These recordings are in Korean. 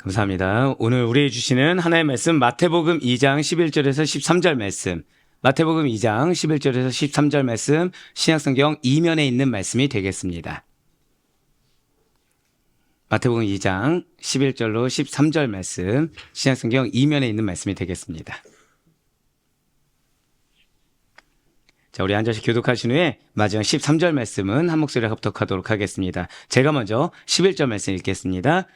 감사합니다. 오늘 우리에게 주시는 하나의 말씀 마태복음 2장 11절에서 13절 말씀, 마태복음 2장 11절에서 13절 말씀, 신약성경 2면에 있는 말씀이 되겠습니다. 마태복음 2장 11절로 13절 말씀, 신약성경 2면에 있는 말씀이 되겠습니다. 자, 우리 앉아서 교독하신 후에 마지막 13절 말씀은 한 목소리로 합독하도록 하겠습니다. 제가 먼저 11절 말씀 읽겠습니다.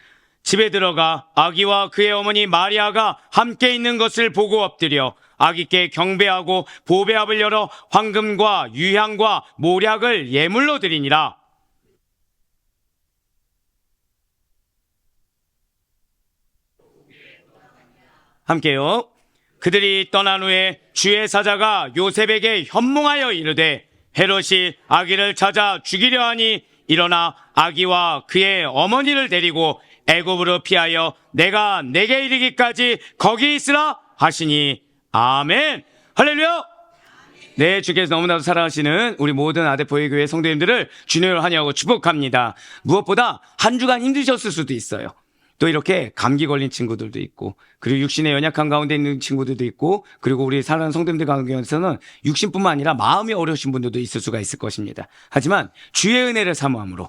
집에 들어가 아기와 그의 어머니 마리아가 함께 있는 것을 보고 엎드려 아기께 경배하고 보배압을 열어 황금과 유향과 모략을 예물로 드리니라. 함께요. 그들이 떠난 후에 주의 사자가 요셉에게 현몽하여 이르되 헤롯이 아기를 찾아 죽이려 하니 일어나 아기와 그의 어머니를 데리고 애굽으로 피하여 내가 내게 이르기까지 거기 있으라 하시니 아멘. 할렐루야. 네, 주께서 너무나도 사랑하시는 우리 모든 아데포의 교회 성도님들을 주님으로 환영하고 축복합니다. 무엇보다 한 주간 힘드셨을 수도 있어요. 또 이렇게 감기 걸린 친구들도 있고, 그리고 육신의 연약한 가운데 있는 친구들도 있고, 그리고 우리 사랑하는 성도님들 가운데서는 육신뿐만 아니라 마음이 어려우신 분들도 있을 수가 있을 것입니다. 하지만 주의 은혜를 사모함으로,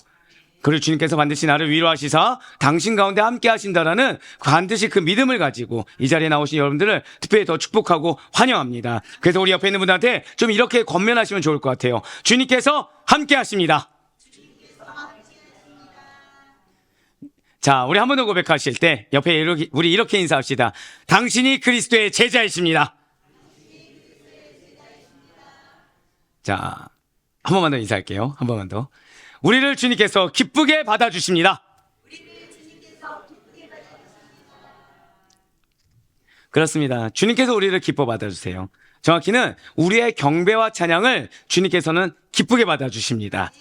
그리고 주님께서 반드시 나를 위로하시사 당신 가운데 함께 하신다라는 반드시 그 믿음을 가지고 이 자리에 나오신 여러분들을 특별히 더 축복하고 환영합니다. 그래서 우리 옆에 있는 분들한테 좀 이렇게 권면하시면 좋을 것 같아요. 주님께서 함께 하십니다. 자, 우리 한 번 더 고백하실 때 옆에 우리 이렇게 인사합시다. 당신이 그리스도의 제자이십니다. 자, 한 번만 더 인사할게요. 한 번만 더. 우리를 주님께서 기쁘게 받아주십니다. 그렇습니다. 주님께서 우리를 기뻐 받아주세요. 정확히는 우리의 경배와 찬양을 주님께서는 기쁘게 받아주십니다.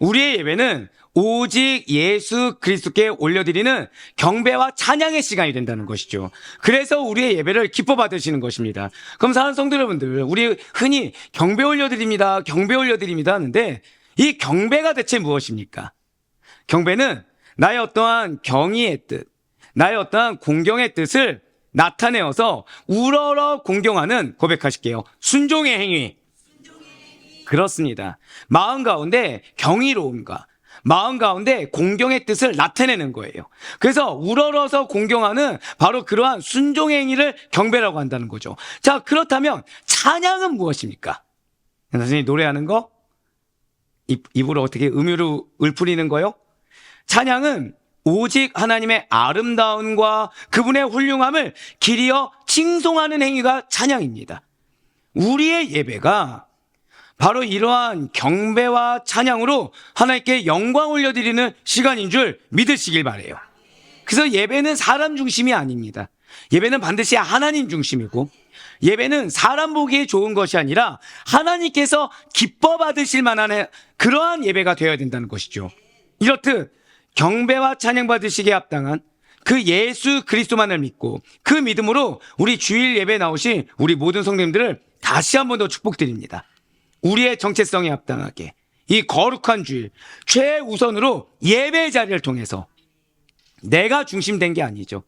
우리의 예배는 오직 예수 그리스도께 올려드리는 경배와 찬양의 시간이 된다는 것이죠. 그래서 우리의 예배를 기뻐 받으시는 것입니다. 그럼 사랑하는 성도 여러분들, 우리 흔히 경배 올려드립니다, 경배 올려드립니다 하는데 이 경배가 대체 무엇입니까? 경배는 나의 어떠한 경의의 뜻, 나의 어떠한 공경의 뜻을 나타내어서 우러러 공경하는, 고백하실게요, 순종의 행위. 그렇습니다. 마음 가운데 경이로움과 마음 가운데 공경의 뜻을 나타내는 거예요. 그래서 우러러서 공경하는 바로 그러한 순종의 행위를 경배라고 한다는 거죠. 자, 그렇다면 찬양은 무엇입니까? 선생님, 노래하는 거? 입으로 어떻게 음유로 읊으리는 거요? 찬양은 오직 하나님의 아름다움과 그분의 훌륭함을 길이어 칭송하는 행위가 찬양입니다. 우리의 예배가 바로 이러한 경배와 찬양으로 하나님께 영광 올려드리는 시간인 줄 믿으시길 바라요. 그래서 예배는 사람 중심이 아닙니다. 예배는 반드시 하나님 중심이고, 예배는 사람 보기에 좋은 것이 아니라 하나님께서 기뻐 받으실 만한 그러한 예배가 되어야 된다는 것이죠. 이렇듯 경배와 찬양 받으시기에 합당한 그 예수 그리스도만을 믿고 그 믿음으로 우리 주일 예배에 나오신 우리 모든 성도님들을 다시 한 번 더 축복드립니다. 우리의 정체성에 합당하게 이 거룩한 주일 최우선으로 예배의 자리를 통해서 내가 중심된 게 아니죠.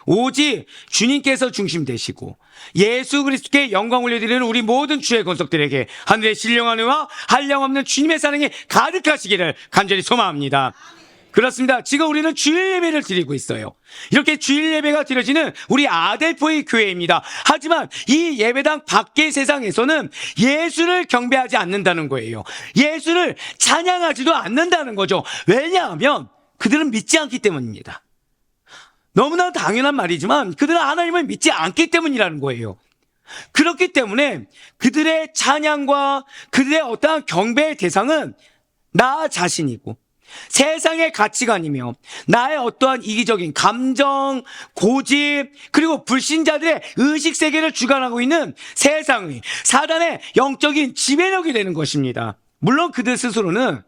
오직 주님께서 중심되시고 예수 그리스도께 영광 올려드리는 우리 모든 주의 권속들에게 하늘의 신령한 은혜와 한량없는 주님의 사랑이 가득하시기를 간절히 소망합니다. 그렇습니다. 지금 우리는 주일 예배를 드리고 있어요. 이렇게 주일 예배가 드려지는 우리 아델포의 교회입니다. 하지만 이 예배당 밖의 세상에서는 예수를 경배하지 않는다는 거예요. 예수를 찬양하지도 않는다는 거죠. 왜냐하면 그들은 믿지 않기 때문입니다. 너무나 당연한 말이지만 그들은 하나님을 믿지 않기 때문이라는 거예요. 그렇기 때문에 그들의 찬양과 그들의 어떠한 경배의 대상은 나 자신이고 세상의 가치관이며 나의 어떠한 이기적인 감정, 고집, 그리고 불신자들의 의식세계를 주관하고 있는 세상의, 사단의 영적인 지배력이 되는 것입니다. 물론 그들 스스로는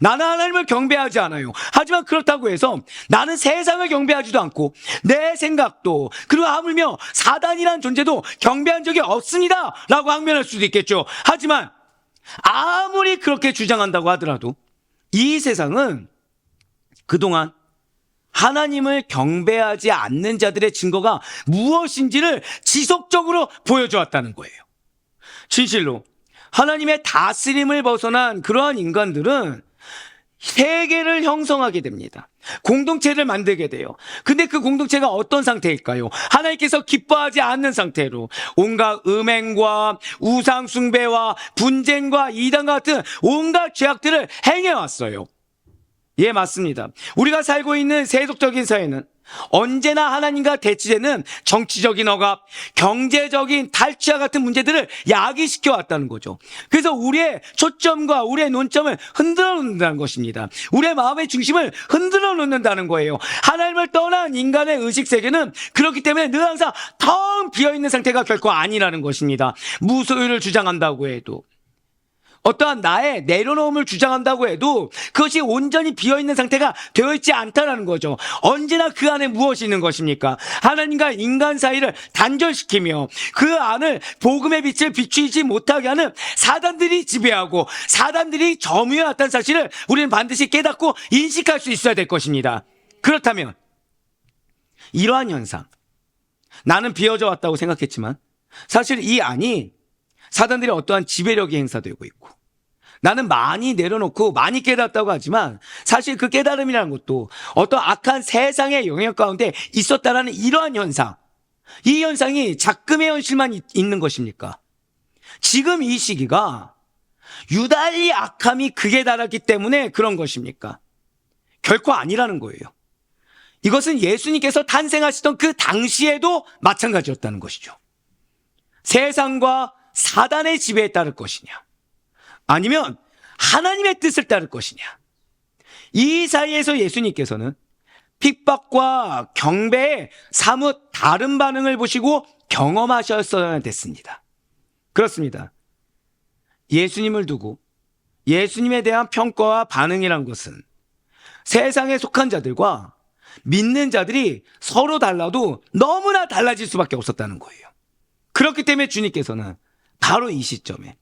나는 하나님을 경배하지 않아요. 하지만 그렇다고 해서 나는 세상을 경배하지도 않고 내 생각도, 그리고 하물며 사단이란 존재도 경배한 적이 없습니다 라고 항변할 수도 있겠죠. 하지만 아무리 그렇게 주장한다고 하더라도 이 세상은 그동안 하나님을 경배하지 않는 자들의 증거가 무엇인지를 지속적으로 보여주었다는 거예요. 진실로 하나님의 다스림을 벗어난 그러한 인간들은 세계를 형성하게 됩니다. 공동체를 만들게 돼요. 근데 그 공동체가 어떤 상태일까요? 하나님께서 기뻐하지 않는 상태로 온갖 음행과 우상 숭배와 분쟁과 이단 같은 온갖 죄악들을 행해왔어요. 예, 맞습니다. 우리가 살고 있는 세속적인 사회는 언제나 하나님과 대치되는 정치적인 억압, 경제적인 탈취와 같은 문제들을 야기시켜 왔다는 거죠. 그래서 우리의 초점과 우리의 논점을 흔들어 놓는다는 것입니다. 우리의 마음의 중심을 흔들어 놓는다는 거예요. 하나님을 떠난 인간의 의식세계는 그렇기 때문에 늘 항상 텅 비어있는 상태가 결코 아니라는 것입니다. 무소유를 주장한다고 해도, 어떠한 나의 내려놓음을 주장한다고 해도 그것이 온전히 비어있는 상태가 되어 있지 않다는 거죠. 언제나 그 안에 무엇이 있는 것입니까? 하나님과 인간 사이를 단절시키며 그 안을 복음의 빛을 비추지 못하게 하는 사단들이 지배하고 사단들이 점유해왔다는 사실을 우리는 반드시 깨닫고 인식할 수 있어야 될 것입니다. 그렇다면 이러한 현상, 나는 비어져 왔다고 생각했지만 사실 이 안이 사단들이 어떠한 지배력이 행사되고 있고, 나는 많이 내려놓고 많이 깨닫다고 하지만 사실 그 깨달음이라는 것도 어떤 악한 세상의 영역 가운데 있었다라는 이러한 현상, 이 현상이 작금의 현실만 있는 것입니까? 지금 이 시기가 유달리 악함이 극에 달았기 때문에 그런 것입니까? 결코 아니라는 거예요. 이것은 예수님께서 탄생하시던 그 당시에도 마찬가지였다는 것이죠. 세상과 사단의 지배에 따를 것이냐, 아니면 하나님의 뜻을 따를 것이냐, 이 사이에서 예수님께서는 핍박과 경배에 사뭇 다른 반응을 보시고 경험하셨어야 됐습니다. 그렇습니다. 예수님을 두고 예수님에 대한 평가와 반응이란 것은 세상에 속한 자들과 믿는 자들이 서로 달라도 너무나 달라질 수밖에 없었다는 거예요. 그렇기 때문에 주님께서는 바로 이 시점에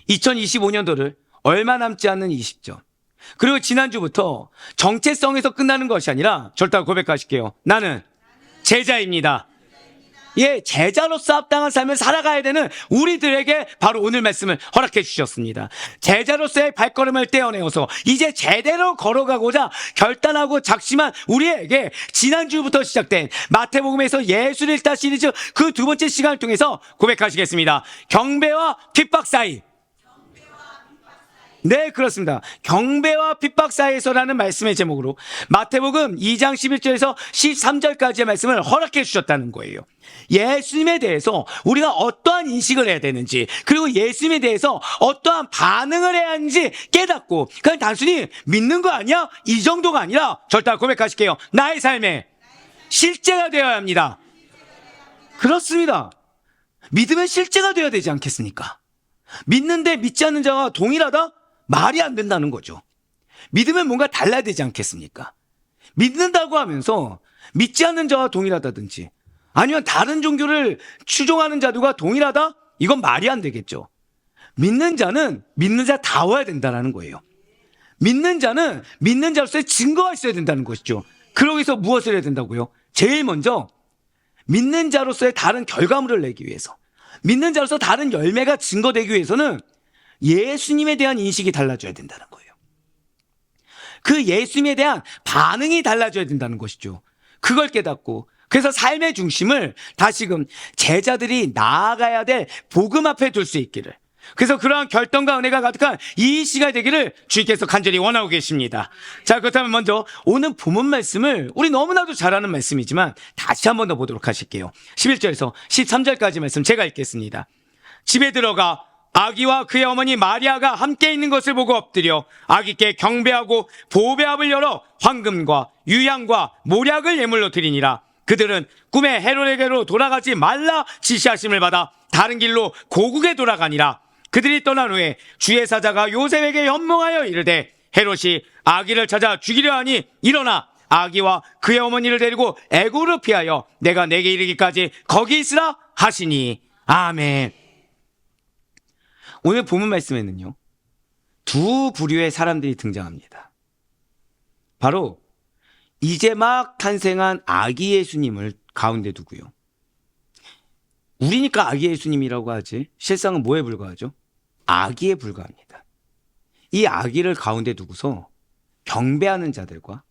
2025년도를 얼마 남지 않는 이 시점, 그리고 지난주부터 정체성에서 끝나는 것이 아니라 절대 고백하실게요. 나는 제자입니다. 예, 제자로서 합당한 삶을 살아가야 되는 우리들에게 바로 오늘 말씀을 허락해 주셨습니다. 제자로서의 발걸음을 떼어내어서 이제 제대로 걸어가고자 결단하고 작심한 우리에게 지난주부터 시작된 마태복음에서 예수를 읽다 시리즈 그 두 번째 시간을 통해서 고백하시겠습니다. 경배와 핍박 사이. 네, 그렇습니다. 경배와 핍박 사이에서라는 말씀의 제목으로 마태복음 2장 11절에서 13절까지의 말씀을 허락해 주셨다는 거예요. 예수님에 대해서 우리가 어떠한 인식을 해야 되는지, 그리고 예수님에 대해서 어떠한 반응을 해야 하는지 깨닫고, 그냥 단순히 믿는 거 아니야? 이 정도가 아니라 절대 고백하실게요. 나의 삶에 실제가 되어야 합니다. 그렇습니다. 믿으면 실제가 되어야 되지 않겠습니까? 믿는데 믿지 않는 자와 동일하다? 말이 안 된다는 거죠. 믿으면 뭔가 달라야 되지 않겠습니까? 믿는다고 하면서 믿지 않는 자와 동일하다든지, 아니면 다른 종교를 추종하는 자들과 동일하다? 이건 말이 안 되겠죠. 믿는 자는 믿는 자다워야 된다는 거예요. 믿는 자는 믿는 자로서의 증거가 있어야 된다는 것이죠. 그러기 위해서 무엇을 해야 된다고요? 제일 먼저 믿는 자로서의 다른 결과물을 내기 위해서, 믿는 자로서 다른 열매가 증거되기 위해서는 예수님에 대한 인식이 달라져야 된다는 거예요. 그 예수님에 대한 반응이 달라져야 된다는 것이죠. 그걸 깨닫고, 그래서 삶의 중심을 다시금 제자들이 나아가야 될 복음 앞에 둘 수 있기를, 그래서 그러한 결단과 은혜가 가득한 이 시간이 되기를 주님께서 간절히 원하고 계십니다. 자, 그렇다면 먼저 오늘 본문 말씀을 우리 너무나도 잘 아는 말씀이지만 다시 한 번 더 보도록 하실게요. 11절에서 13절까지 말씀 제가 읽겠습니다. 집에 들어가 아기와 그의 어머니 마리아가 함께 있는 것을 보고 엎드려 아기께 경배하고 보배압을 열어 황금과 유향과 모략을 예물로 드리니라. 그들은 꿈에 헤롯에게로 돌아가지 말라 지시하심을 받아 다른 길로 고국에 돌아가니라. 그들이 떠난 후에 주의 사자가 요셉에게 현몽하여 이르되, 헤롯이 아기를 찾아 죽이려 하니 일어나 아기와 그의 어머니를 데리고 애굽으로 피하여 내가 내게 이르기까지 거기 있으라 하시니. 아멘. 오늘 본문 말씀에는요, 두 부류의 사람들이 등장합니다. 바로 이제 막 탄생한 아기 예수님을 가운데 두고요. 우리니까 아기 예수님이라고 하지 실상은 뭐에 불과하죠? 아기에 불과합니다. 이 아기를 가운데 두고서 경배하는 자들과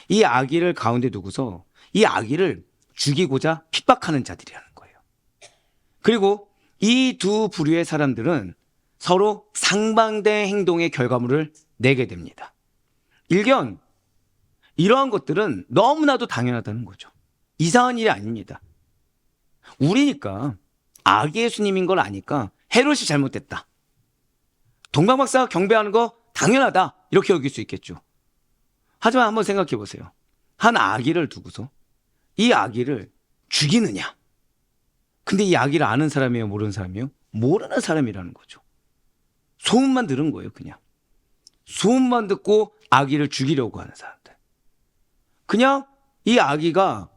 이 아기를 가운데 두고서 이 아기를 죽이고자 핍박하는 자들이라는 거예요. 그리고 이 두 부류의 사람들은 서로 상반된 행동의 결과물을 내게 됩니다. 일견 이러한 것들은 너무나도 당연하다는 거죠. 이상한 일이 아닙니다. 우리니까 아기 예수님인 걸 아니까 헤롯이 잘못됐다. 동방박사가 경배하는 거 당연하다. 이렇게 여길 수 있겠죠. 하지만 한번 생각해 보세요. 한 아기를 두고서 이 아기를 죽이느냐. 근데 이 아기를 아는 사람이에요? 모르는 사람이에요? 모르는 사람이라는 거죠. 소문만 들은 거예요, 그냥. 소문만 듣고 아기를 죽이려고 하는 사람들. 그냥 이 아기가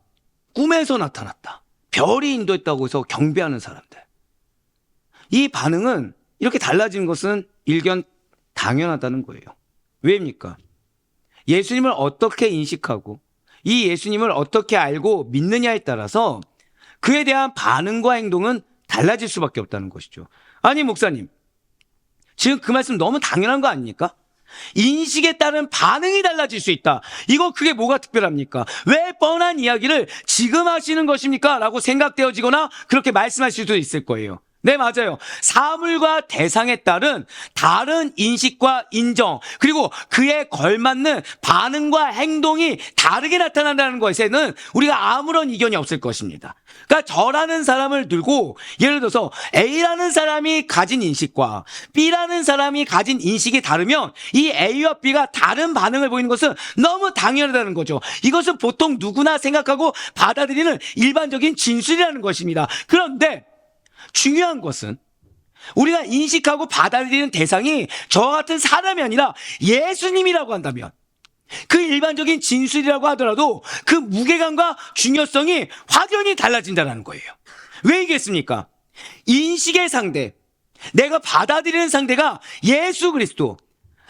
꿈에서 나타났다. 별이 인도했다고 해서 경배하는 사람들. 이 반응은 이렇게 달라진 것은 일견 당연하다는 거예요. 왜입니까? 예수님을 어떻게 인식하고 이 예수님을 어떻게 알고 믿느냐에 따라서 그에 대한 반응과 행동은 달라질 수밖에 없다는 것이죠. 아니 목사님, 지금 그 말씀 너무 당연한 거 아닙니까? 인식에 따른 반응이 달라질 수 있다. 이거 그게 뭐가 특별합니까? 왜 뻔한 이야기를 지금 하시는 것입니까? 라고 생각되어지거나 그렇게 말씀하실 수도 있을 거예요. 네, 맞아요. 사물과 대상에 따른 다른 인식과 인정, 그리고 그에 걸맞는 반응과 행동이 다르게 나타난다는 것에는 우리가 아무런 이견이 없을 것입니다. 그러니까 저라는 사람을 들고 예를 들어서 A라는 사람이 가진 인식과 B라는 사람이 가진 인식이 다르면 이 A와 B가 다른 반응을 보이는 것은 너무 당연하다는 거죠. 이것은 보통 누구나 생각하고 받아들이는 일반적인 진술이라는 것입니다. 그런데 중요한 것은 우리가 인식하고 받아들이는 대상이 저와 같은 사람이 아니라 예수님이라고 한다면 그 일반적인 진술이라고 하더라도 그 무게감과 중요성이 확연히 달라진다는 거예요. 왜이겠습니까? 인식의 상대, 내가 받아들이는 상대가 예수 그리스도,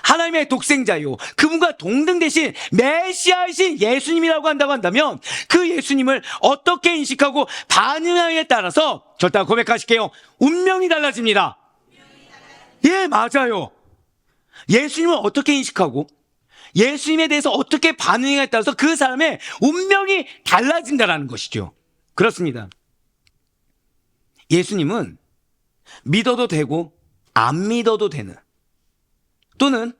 하나님의 독생자요, 그분과 동등 되신 메시아이신 예수님이라고 한다고 한다면 그 예수님을 어떻게 인식하고 반응하느냐에 따라서 절대 고백하실게요. 운명이 달라집니다. 예, 맞아요. 예수님을 어떻게 인식하고 예수님에 대해서 어떻게 반응하느냐에 따라서 그 사람의 운명이 달라진다는 것이죠. 그렇습니다. 예수님은 믿어도 되고 안 믿어도 되는, 또는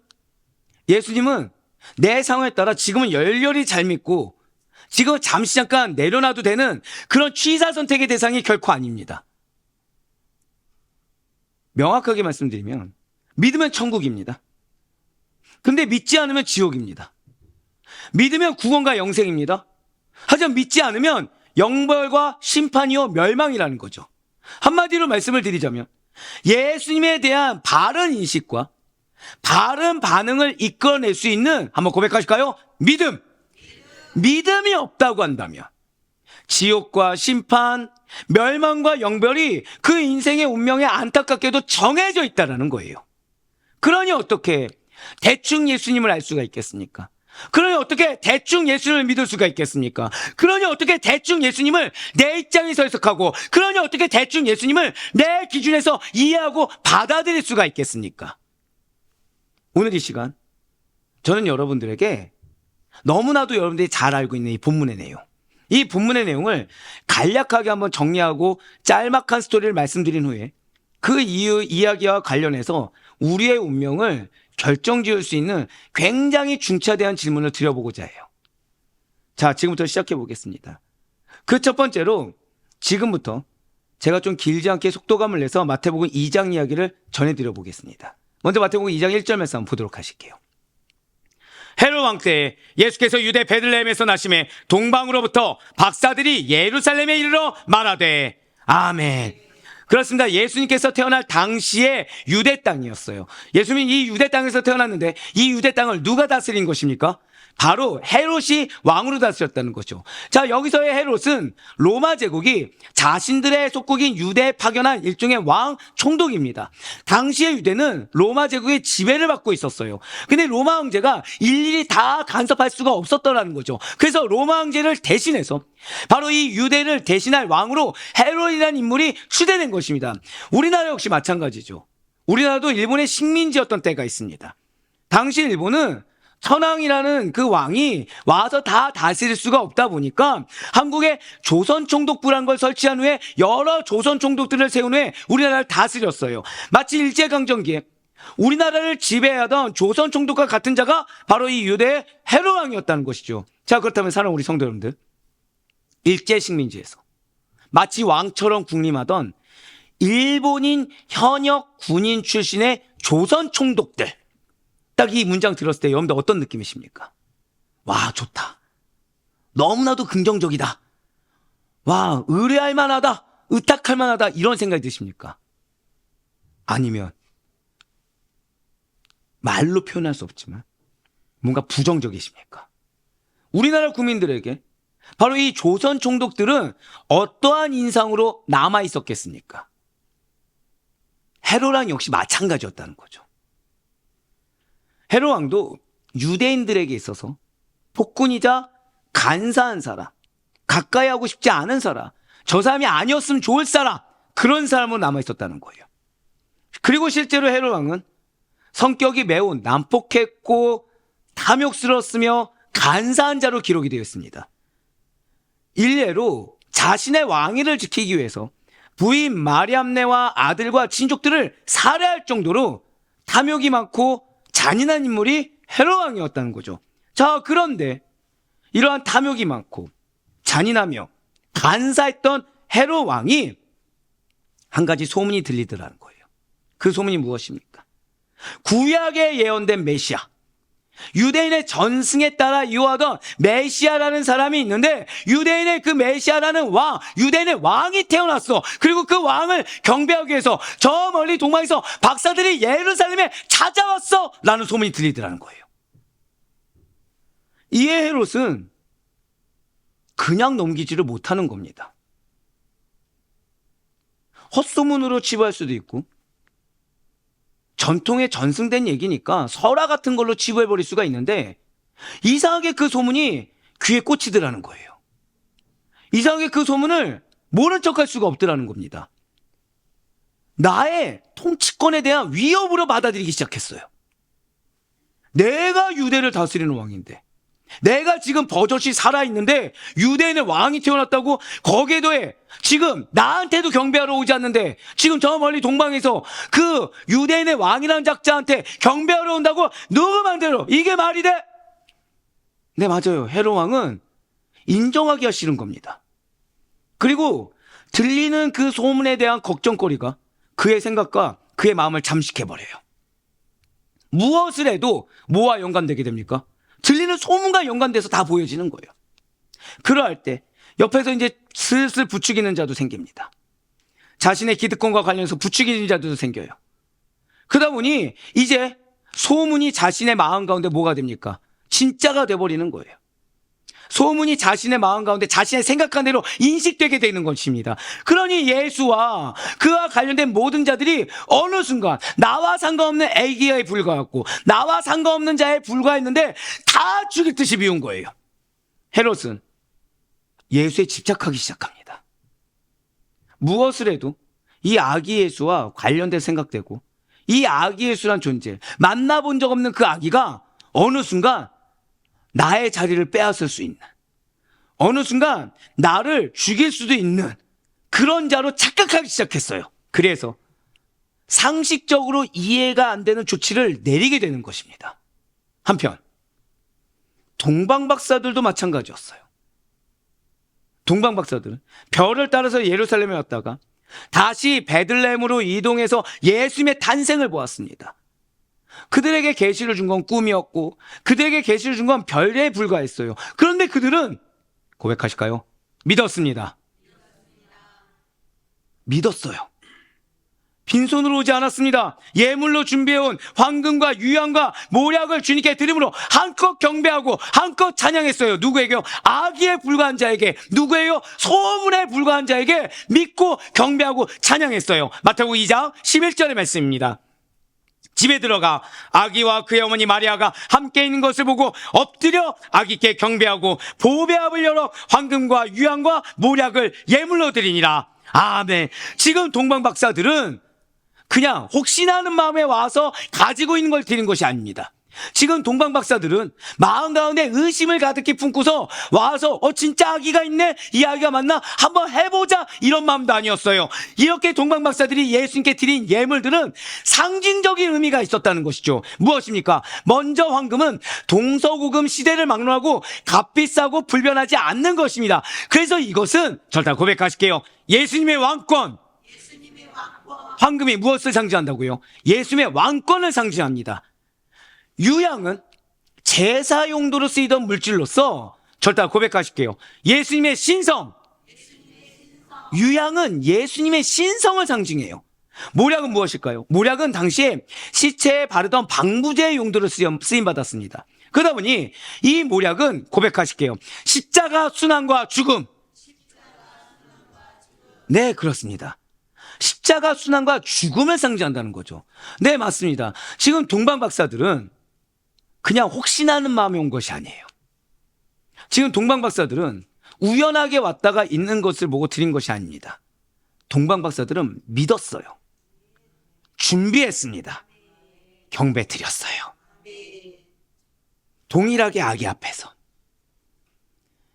예수님은 내 상황에 따라 지금은 열렬히 잘 믿고 지금 잠시 잠깐 내려놔도 되는 그런 취사 선택의 대상이 결코 아닙니다. 명확하게 말씀드리면 믿으면 천국입니다. 근데 믿지 않으면 지옥입니다. 믿으면 구원과 영생입니다. 하지만 믿지 않으면 영벌과 심판이요 멸망이라는 거죠. 한마디로 말씀을 드리자면 예수님에 대한 바른 인식과 바른 반응을 이끌어낼 수 있는, 한번 고백하실까요? 믿음이 없다고 한다면 지옥과 심판, 멸망과 영별이 그 인생의 운명에 안타깝게도 정해져 있다는 거예요. 그러니 어떻게 대충 예수님을 알 수가 있겠습니까? 그러니 어떻게 대충 예수님을 믿을 수가 있겠습니까? 그러니 어떻게 대충 예수님을 내 입장에서 해석하고, 그러니 어떻게 대충 예수님을 내 기준에서 이해하고 받아들일 수가 있겠습니까? 오늘 이 시간 저는 여러분들에게 너무나도 여러분들이 잘 알고 있는 이 본문의 내용, 이 본문의 내용을 간략하게 한번 정리하고 짤막한 스토리를 말씀드린 후에 그 이야기와 관련해서 우리의 운명을 결정지을 수 있는 굉장히 중차대한 질문을 드려보고자 해요. 자, 지금부터 시작해 보겠습니다. 그 첫 번째로 지금부터 제가 좀 길지 않게 속도감을 내서 마태복음 2장 이야기를 전해드려 보겠습니다. 먼저 마태복음 2장 1절 말씀 한번 보도록 하실게요. 헤롯 왕 때에 예수께서 유대 베들레헴에서 나심에 동방으로부터 박사들이 예루살렘에 이르러 말하되, 아멘. 그렇습니다. 예수님께서 태어날 당시에 유대 땅이었어요. 예수님이 이 유대 땅에서 태어났는데 이 유대 땅을 누가 다스린 것입니까? 바로 헤롯이 왕으로 다스렸다는 거죠. 자, 여기서의 헤롯은 로마 제국이 자신들의 속국인 유대에 파견한 일종의 왕 총독입니다. 당시의 유대는 로마 제국의 지배를 받고 있었어요. 근데 로마 황제가 일일이 다 간섭할 수가 없었더라는 거죠. 그래서 로마 황제를 대신해서 바로 이 유대를 대신할 왕으로 헤롯이라는 인물이 추대된 것입니다. 우리나라 역시 마찬가지죠. 우리나라도 일본의 식민지였던 때가 있습니다. 당시 일본은 천황이라는 그 왕이 와서 다 다스릴 수가 없다 보니까 한국에 조선총독부란 걸 설치한 후에 여러 조선총독들을 세운 후에 우리나라를 다스렸어요. 마치 일제강점기에 우리나라를 지배하던 조선총독과 같은 자가 바로 이 유대의 헤롯 왕이었다는 것이죠. 자, 그렇다면 사랑하는 우리 성도 여러분들, 일제식민지에서 마치 왕처럼 군림하던 일본인 현역 군인 출신의 조선총독들, 딱 이 문장 들었을 때 여러분들 어떤 느낌이십니까? 와, 좋다. 너무나도 긍정적이다. 와, 의뢰할 만하다. 의탁할 만하다. 이런 생각이 드십니까? 아니면 말로 표현할 수 없지만 뭔가 부정적이십니까? 우리나라 국민들에게 바로 이 조선 총독들은 어떠한 인상으로 남아 있었겠습니까? 헤롯 왕 역시 마찬가지였다는 거죠. 헤롯 왕도 유대인들에게 있어서 폭군이자 간사한 사람, 가까이 하고 싶지 않은 사람, 저 사람이 아니었으면 좋을 사람, 그런 사람으로 남아 있었다는 거예요. 그리고 실제로 헤롯 왕은 성격이 매우 난폭했고 탐욕스러웠으며 간사한 자로 기록이 되어 있습니다. 일례로 자신의 왕위를 지키기 위해서 부인 마리암네와 아들과 친족들을 살해할 정도로 탐욕이 많고 잔인한 인물이 헤롯 왕이었다는 거죠. 자, 그런데 이러한 탐욕이 많고 잔인하며 간사했던 헤롯 왕이 한 가지 소문이 들리더라는 거예요. 그 소문이 무엇입니까? 구약에 예언된 메시아, 유대인의 전승에 따라 이호하던 메시아라는 사람이 있는데, 유대인의 그 메시아라는 왕, 유대인의 왕이 태어났어. 그리고 그 왕을 경배하기 위해서 저 멀리 동방에서 박사들이 예루살렘에 찾아왔어 라는 소문이 들리더라는 거예요. 이에 헤롯은 그냥 넘기지를 못하는 겁니다. 헛소문으로 치부할 수도 있고, 전통에 전승된 얘기니까 설화 같은 걸로 치부해버릴 수가 있는데, 이상하게 그 소문이 귀에 꽂히더라는 거예요. 이상하게 그 소문을 모른 척할 수가 없더라는 겁니다. 나의 통치권에 대한 위협으로 받아들이기 시작했어요. 내가 유대를 다스리는 왕인데, 내가 지금 버젓이 살아있는데 유대인의 왕이 태어났다고? 거기에 더해 지금 나한테도 경배하러 오지 않는데 지금 저 멀리 동방에서 그 유대인의 왕이라는 작자한테 경배하러 온다고? 누구 맘대로 이게 말이 돼? 네, 맞아요. 헤롯 왕은 인정하기 싫은 겁니다. 그리고 들리는 그 소문에 대한 걱정거리가 그의 생각과 그의 마음을 잠식해버려요. 무엇을 해도 뭐와 연관되게 됩니까? 들리는 소문과 연관돼서 다 보여지는 거예요. 그러할 때 옆에서 이제 슬슬 부추기는 자도 생깁니다. 자신의 기득권과 관련해서 부추기는 자도 생겨요. 그러다 보니 이제 소문이 자신의 마음 가운데 뭐가 됩니까? 진짜가 돼버리는 거예요. 소문이 자신의 마음 가운데 자신의 생각한 대로 인식되게 되는 것입니다. 그러니 예수와 그와 관련된 모든 자들이 어느 순간 나와 상관없는 애기에 불과했고 나와 상관없는 자에 불과했는데 다 죽일 듯이 미운 거예요. 헤롯은 예수에 집착하기 시작합니다. 무엇을 해도 이 아기 예수와 관련된 생각되고, 이 아기 예수란 존재, 만나본 적 없는 그 아기가 어느 순간 나의 자리를 빼앗을 수 있는, 어느 순간 나를 죽일 수도 있는 그런 자로 착각하기 시작했어요. 그래서 상식적으로 이해가 안 되는 조치를 내리게 되는 것입니다. 한편 동방박사들도 마찬가지였어요. 동방박사들은 별을 따라서 예루살렘에 왔다가 다시 베들레헴으로 이동해서 예수님의 탄생을 보았습니다. 그들에게 계시를 준 건 꿈이었고 그들에게 계시를 준 건 별에 불과했어요. 그런데 그들은 고백하실까요? 믿었습니다. 믿었어요. 빈손으로 오지 않았습니다. 예물로 준비해온 황금과 유향과 모략을 주님께 드림으로 한껏 경배하고 한껏 찬양했어요. 누구에게요? 악의에 불과한 자에게. 누구예요? 소문에 불과한 자에게 믿고 경배하고 찬양했어요. 마태복음 2장 11절의 말씀입니다. 집에 들어가 아기와 그의 어머니 마리아가 함께 있는 것을 보고 엎드려 아기께 경배하고 보배압을 열어 황금과 유향과 모략을 예물로 드리니라. 아멘. 지금 동방박사들은 그냥 혹시나 하는 마음에 와서 가지고 있는 걸 드리는 것이 아닙니다. 지금 동방박사들은 마음 가운데 의심을 가득히 품고서 와서 진짜 아기가 있네? 이 아기가 맞나? 한번 해보자, 이런 마음도 아니었어요. 이렇게 동방박사들이 예수님께 드린 예물들은 상징적인 의미가 있었다는 것이죠. 무엇입니까? 먼저 황금은 동서고금 시대를 막론하고 값비싸고 불변하지 않는 것입니다. 그래서 이것은 절대 고백하실게요. 예수님의 왕권. 황금이 무엇을 상징한다고요? 예수님의 왕권을 상징합니다. 유향은 제사 용도로 쓰이던 물질로서 절대 고백하실게요. 예수님의 신성. 유향은 예수님의 신성을 상징해요. 모략은 무엇일까요? 모략은 당시에 시체에 바르던 방부제 용도로 쓰임받았습니다. 그러다 보니 이 모략은 고백하실게요. 십자가 순환과 죽음. 네, 그렇습니다. 십자가 순환과 죽음을 상징한다는 거죠. 네, 맞습니다. 지금 동방박사들은 그냥 혹시나 하는 마음에 온 것이 아니에요. 지금 동방박사들은 우연하게 왔다가 있는 것을 보고 드린 것이 아닙니다. 동방박사들은 믿었어요. 준비했습니다. 경배 드렸어요. 동일하게 아기 앞에서.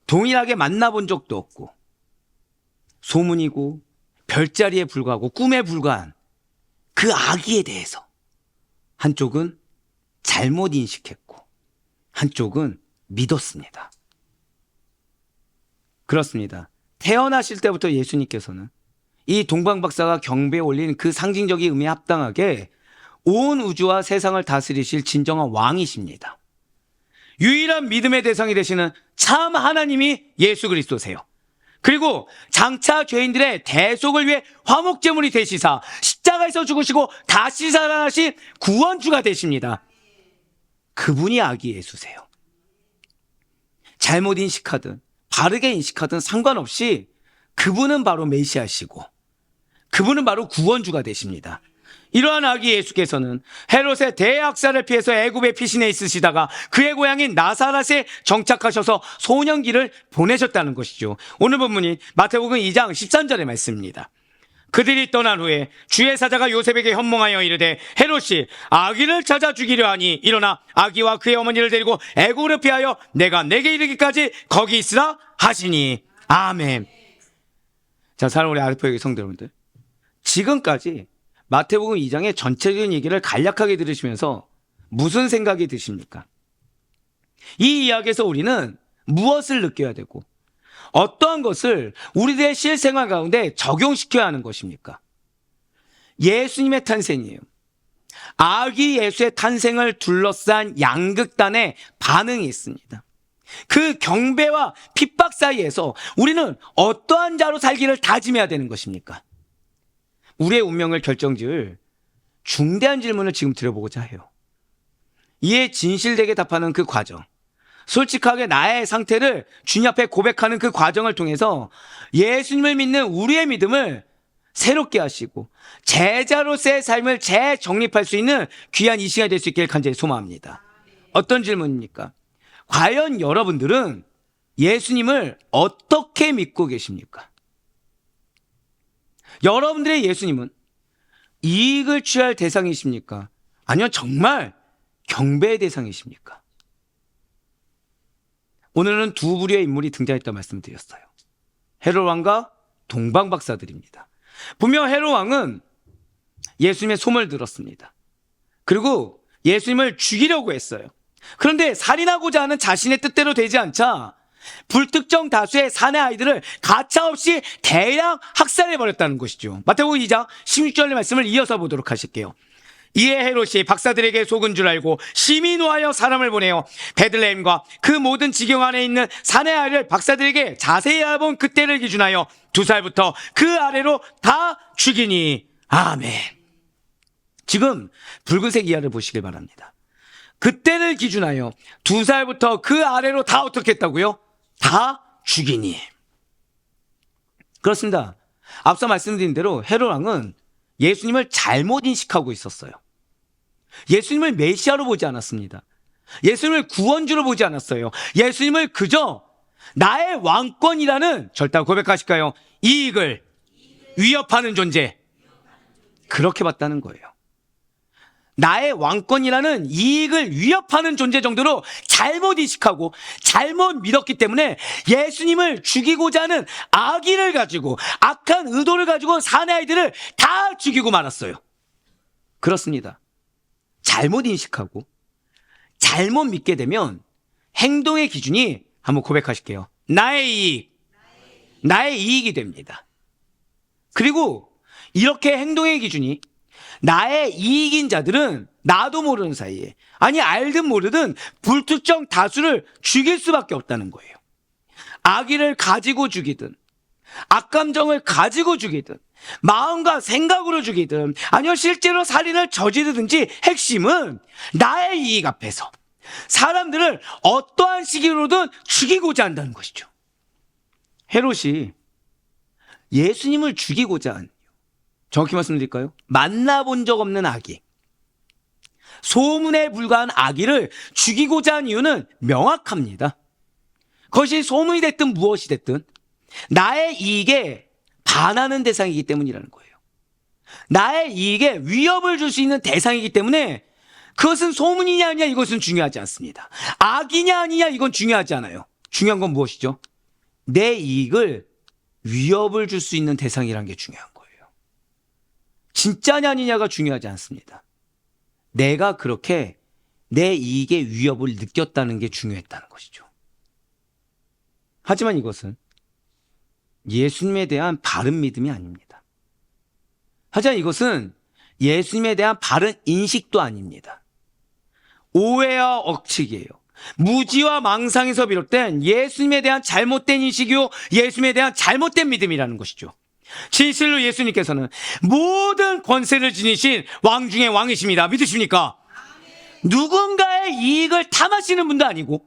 동일하게 만나본 적도 없고 소문이고 별자리에 불과하고 꿈에 불과한 그 아기에 대해서 한쪽은 잘못 인식했고 한쪽은 믿었습니다. 그렇습니다. 태어나실 때부터 예수님께서는 이 동방박사가 경배에 올린 그 상징적인 의미에 합당하게 온 우주와 세상을 다스리실 진정한 왕이십니다. 유일한 믿음의 대상이 되시는 참 하나님이 예수 그리스도세요. 그리고 장차 죄인들의 대속을 위해 화목제물이 되시사 십자가에서 죽으시고 다시 살아나신 구원주가 되십니다. 그분이 아기 예수세요. 잘못 인식하든 바르게 인식하든 상관없이 그분은 바로 메시아시고 그분은 바로 구원주가 되십니다. 이러한 아기 예수께서는 헤롯의 대학살을 피해서 애굽에 피신해 있으시다가 그의 고향인 나사렛에 정착하셔서 소년기를 보내셨다는 것이죠. 오늘 본문이 마태복음 2장 13절의 말씀입니다. 그들이 떠난 후에 주의 사자가 요셉에게 현몽하여 이르되 헤롯이 아기를 찾아 죽이려 하니 일어나 아기와 그의 어머니를 데리고 애굽으로 피하여 내가 내게 이르기까지 거기 있으라 하시니. 아멘. 자, 사랑하는 우리 아르포의 성도 여러분들, 지금까지 마태복음 2장의 전체적인 얘기를 간략하게 들으시면서 무슨 생각이 드십니까? 이 이야기에서 우리는 무엇을 느껴야 되고 어떠한 것을 우리들의 실생활 가운데 적용시켜야 하는 것입니까? 예수님의 탄생이에요. 아기 예수의 탄생을 둘러싼 양극단의 반응이 있습니다. 그 경배와 핍박 사이에서 우리는 어떠한 자로 살기를 다짐해야 되는 것입니까? 우리의 운명을 결정지을 중대한 질문을 지금 드려보고자 해요. 이에 진실되게 답하는 그 과정, 솔직하게 나의 상태를 주님 앞에 고백하는 그 과정을 통해서 예수님을 믿는 우리의 믿음을 새롭게 하시고 제자로서의 삶을 재정립할 수 있는 귀한 이 시간이 될 수 있기를 간절히 소망합니다. 어떤 질문입니까? 과연 여러분들은 예수님을 어떻게 믿고 계십니까? 여러분들의 예수님은 이익을 취할 대상이십니까? 아니면 정말 경배의 대상이십니까? 오늘은 두 부류의 인물이 등장했다고 말씀드렸어요. 헤롯 왕과 동방 박사들입니다. 분명 헤롯 왕은 예수님의 소문을 들었습니다. 그리고 예수님을 죽이려고 했어요. 그런데 살인하고자 하는 자신의 뜻대로 되지 않자 불특정 다수의 사내 아이들을 가차없이 대량 학살해버렸다는 것이죠. 마태복음 2장 16절의 말씀을 이어서 보도록 하실게요. 이에 헤롯이 박사들에게 속은 줄 알고 심히 노하여 사람을 보내어 베들레헴과 그 모든 지경 안에 있는 사내 아이를 박사들에게 자세히 알아본 그때를 기준하여 2살부터 그 아래로 다 죽이니. 아멘. 지금 붉은색 이하를 보시길 바랍니다. 그때를 기준하여 2살부터 그 아래로 다 어떻게 했다고요? 다 죽이니. 그렇습니다. 앞서 말씀드린 대로 헤롯 왕은 예수님을 잘못 인식하고 있었어요. 예수님을 메시아로 보지 않았습니다. 예수님을 구원주로 보지 않았어요. 예수님을 그저 나의 왕권이라는, 절대 고백하실까요? 이익을 위협하는 존재, 그렇게 봤다는 거예요. 나의 왕권이라는 이익을 위협하는 존재 정도로 잘못 인식하고 잘못 믿었기 때문에 예수님을 죽이고자 하는 악의를 가지고, 악한 의도를 가지고 사내 아이들을 다 죽이고 말았어요. 그렇습니다. 잘못 인식하고 잘못 믿게 되면 행동의 기준이, 한번 고백하실게요, 나의 이익, 나의 이익이 됩니다. 그리고 이렇게 행동의 기준이 나의 이익인 자들은 나도 모르는 사이에, 아니 알든 모르든 불특정 다수를 죽일 수밖에 없다는 거예요. 악의를 가지고 죽이든, 악감정을 가지고 죽이든, 마음과 생각으로 죽이든, 아니요 실제로 살인을 저지르든지, 핵심은 나의 이익 앞에서 사람들을 어떠한 시기로든 죽이고자 한다는 것이죠. 헤롯이 예수님을 죽이고자 한, 정확히 말씀드릴까요? 만나본 적 없는 아기, 소문에 불과한 아기를 죽이고자 한 이유는 명확합니다. 그것이 소문이 됐든 무엇이 됐든 나의 이익에 반하는 대상이기 때문이라는 거예요. 나의 이익에 위협을 줄 수 있는 대상이기 때문에 그것은 소문이냐 아니냐 이것은 중요하지 않습니다. 악이냐 아니냐 이건 중요하지 않아요. 중요한 건 무엇이죠? 내 이익을 위협을 줄 수 있는 대상이라는 게 중요한 거예요. 진짜냐 아니냐가 중요하지 않습니다. 내가 그렇게 내 이익에 위협을 느꼈다는 게 중요했다는 것이죠. 하지만 이것은 예수님에 대한 바른 믿음이 아닙니다. 하지만 이것은 예수님에 대한 바른 인식도 아닙니다. 오해와 억측이에요. 무지와 망상에서 비롯된 예수님에 대한 잘못된 인식이요, 예수님에 대한 잘못된 믿음이라는 것이죠. 진실로 예수님께서는 모든 권세를 지니신 왕 중의 왕이십니다. 믿으십니까? 누군가의 이익을 탐하시는 분도 아니고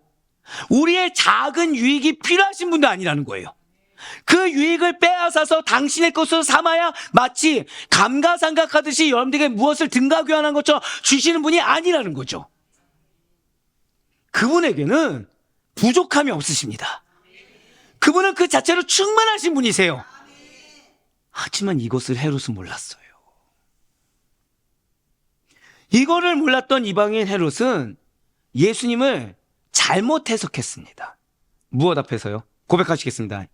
우리의 작은 유익이 필요하신 분도 아니라는 거예요. 그 유익을 빼앗아서 당신의 것으로 삼아야 마치 감가상각하듯이 여러분들에게 무엇을 등가교환한 것처럼 주시는 분이 아니라는 거죠. 그분에게는 부족함이 없으십니다. 그분은 그 자체로 충만하신 분이세요. 하지만 이것을 헤롯은 몰랐어요. 이거를 몰랐던 이방인 헤롯은 예수님을 잘못 해석했습니다. 무엇 앞에서요? 고백하시겠습니다.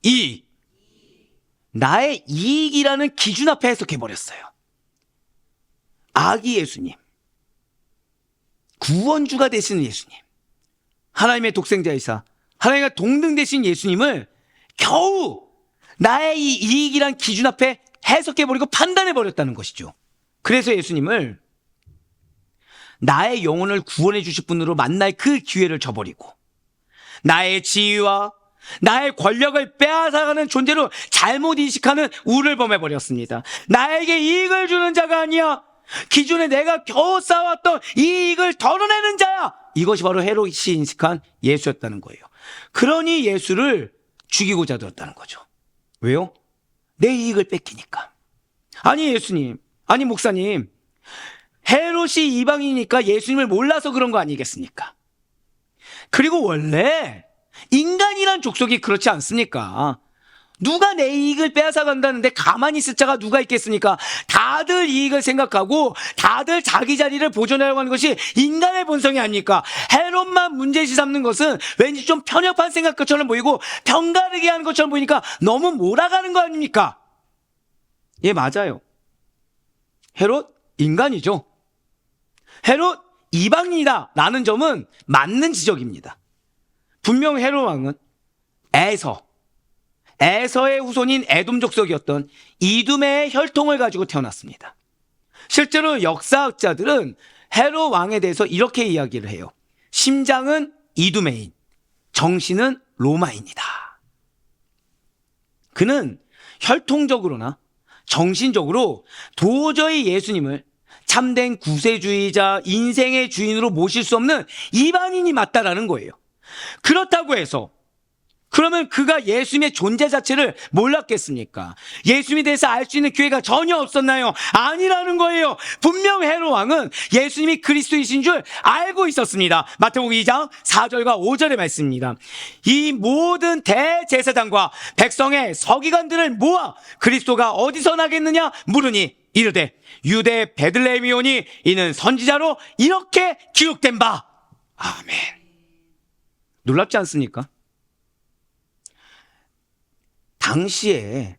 나의 이익이라는 기준 앞에 해석해버렸어요. 아기 예수님, 구원주가 되시는 예수님, 하나님의 독생자이사 하나님과 동등 되신 예수님을 겨우 나의 이 이익이란 기준 앞에 해석해버리고 판단해버렸다는 것이죠. 그래서 예수님을 나의 영혼을 구원해 주실 분으로 만날 그 기회를 저버리고 나의 지위와 나의 권력을 빼앗아가는 존재로 잘못 인식하는 우를 범해버렸습니다. 나에게 이익을 주는 자가 아니야, 기존에 내가 겨우 쌓아왔던 이익을 덜어내는 자야, 이것이 바로 헤롯이 인식한 예수였다는 거예요. 그러니 예수를 죽이고자 들었다는 거죠. 왜요? 내 이익을 뺏기니까. 아니 예수님, 아니 목사님, 헤롯이 이방인이니까 예수님을 몰라서 그런 거 아니겠습니까? 그리고 원래 인간이란 족속이 그렇지 않습니까? 누가 내 이익을 빼앗아 간다는데 가만히 있을 자가 누가 있겠습니까? 다들 이익을 생각하고 다들 자기 자리를 보존하려고 하는 것이 인간의 본성이 아닙니까? 헤롯만 문제시 삼는 것은 왠지 좀 편협한 생각 것처럼 보이고 편가르게 하는 것처럼 보이니까 너무 몰아가는 거 아닙니까? 예, 맞아요. 헤롯 인간이죠. 헤롯 이방인이다 라는 점은 맞는 지적입니다. 분명 헤롯 왕은 에서의 후손인 에돔 족속이었던 이두메의 혈통을 가지고 태어났습니다. 실제로 역사학자들은 헤롯 왕에 대해서 이렇게 이야기를 해요. 심장은 이두메인, 정신은 로마인이다. 그는 혈통적으로나 정신적으로 도저히 예수님을 참된 구세주의자, 인생의 주인으로 모실 수 없는 이방인이 맞다라는 거예요. 그렇다고 해서 그러면 그가 예수님의 존재 자체를 몰랐겠습니까? 예수님에 대해서 알 수 있는 기회가 전혀 없었나요? 아니라는 거예요. 분명 헤롯 왕은 예수님이 그리스도이신 줄 알고 있었습니다. 마태복음 2장 4절과 5절의 말씀입니다. 이 모든 대제사장과 백성의 서기관들을 모아 그리스도가 어디서 나겠느냐 물으니 이르되 유대 베들레헴이오니 이는 선지자로 이렇게 기록된 바. 아멘. 놀랍지 않습니까? 당시에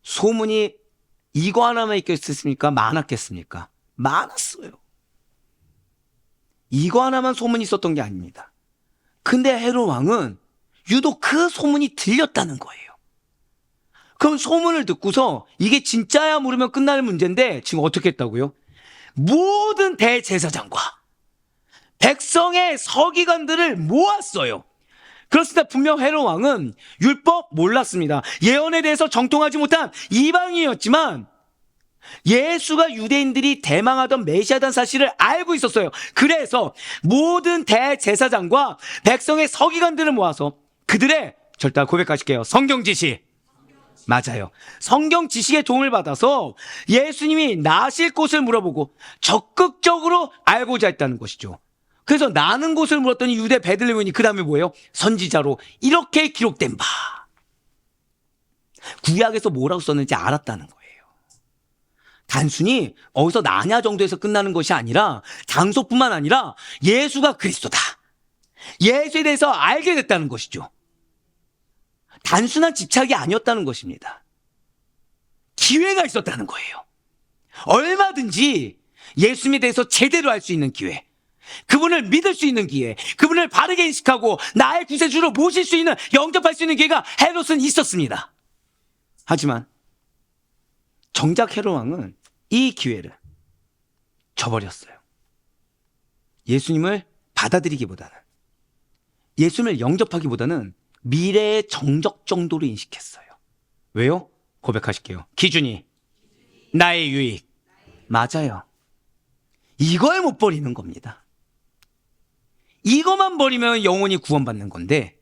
소문이 이거 하나만 있겠습니까? 많았겠습니까? 많았어요. 이거 하나만 소문이 있었던 게 아닙니다. 근데 헤롯 왕은 유독 그 소문이 들렸다는 거예요. 그럼 소문을 듣고서 이게 진짜야 물으면 끝날 문제인데 지금 어떻게 했다고요? 모든 대제사장과 백성의 서기관들을 모았어요. 그렇습니다. 분명 헤롯 왕은 율법 몰랐습니다. 예언에 대해서 정통하지 못한 이방인이었지만 예수가 유대인들이 대망하던 메시아라는 사실을 알고 있었어요. 그래서 모든 대제사장과 백성의 서기관들을 모아서 그들의 절대 고백하실게요. 성경 지시. 맞아요. 성경 지식의 도움을 받아서 예수님이 나실 곳을 물어보고 적극적으로 알고자 했다는 것이죠. 그래서 나는 곳을 물었더니 유대 베들레헴이니 그 다음에 뭐예요? 선지자로 이렇게 기록된 바. 구약에서 뭐라고 썼는지 알았다는 거예요. 단순히 어디서 나냐 정도에서 끝나는 것이 아니라 장소뿐만 아니라 예수가 그리스도다. 예수에 대해서 알게 됐다는 것이죠. 단순한 집착이 아니었다는 것입니다. 기회가 있었다는 거예요. 얼마든지 예수님에 대해서 제대로 알 수 있는 기회, 그분을 믿을 수 있는 기회, 그분을 바르게 인식하고 나의 구세주로 모실 수 있는, 영접할 수 있는 기회가 헤롯은 있었습니다. 하지만 정작 헤롯 왕은 이 기회를 저버렸어요. 예수님을 받아들이기보다는, 예수님을 영접하기보다는 미래의 정적 정도로 인식했어요. 왜요? 고백하실게요. 기준이 나의 유익. 맞아요. 이걸 못 버리는 겁니다. 이것만 버리면 영혼이 구원받는 건데,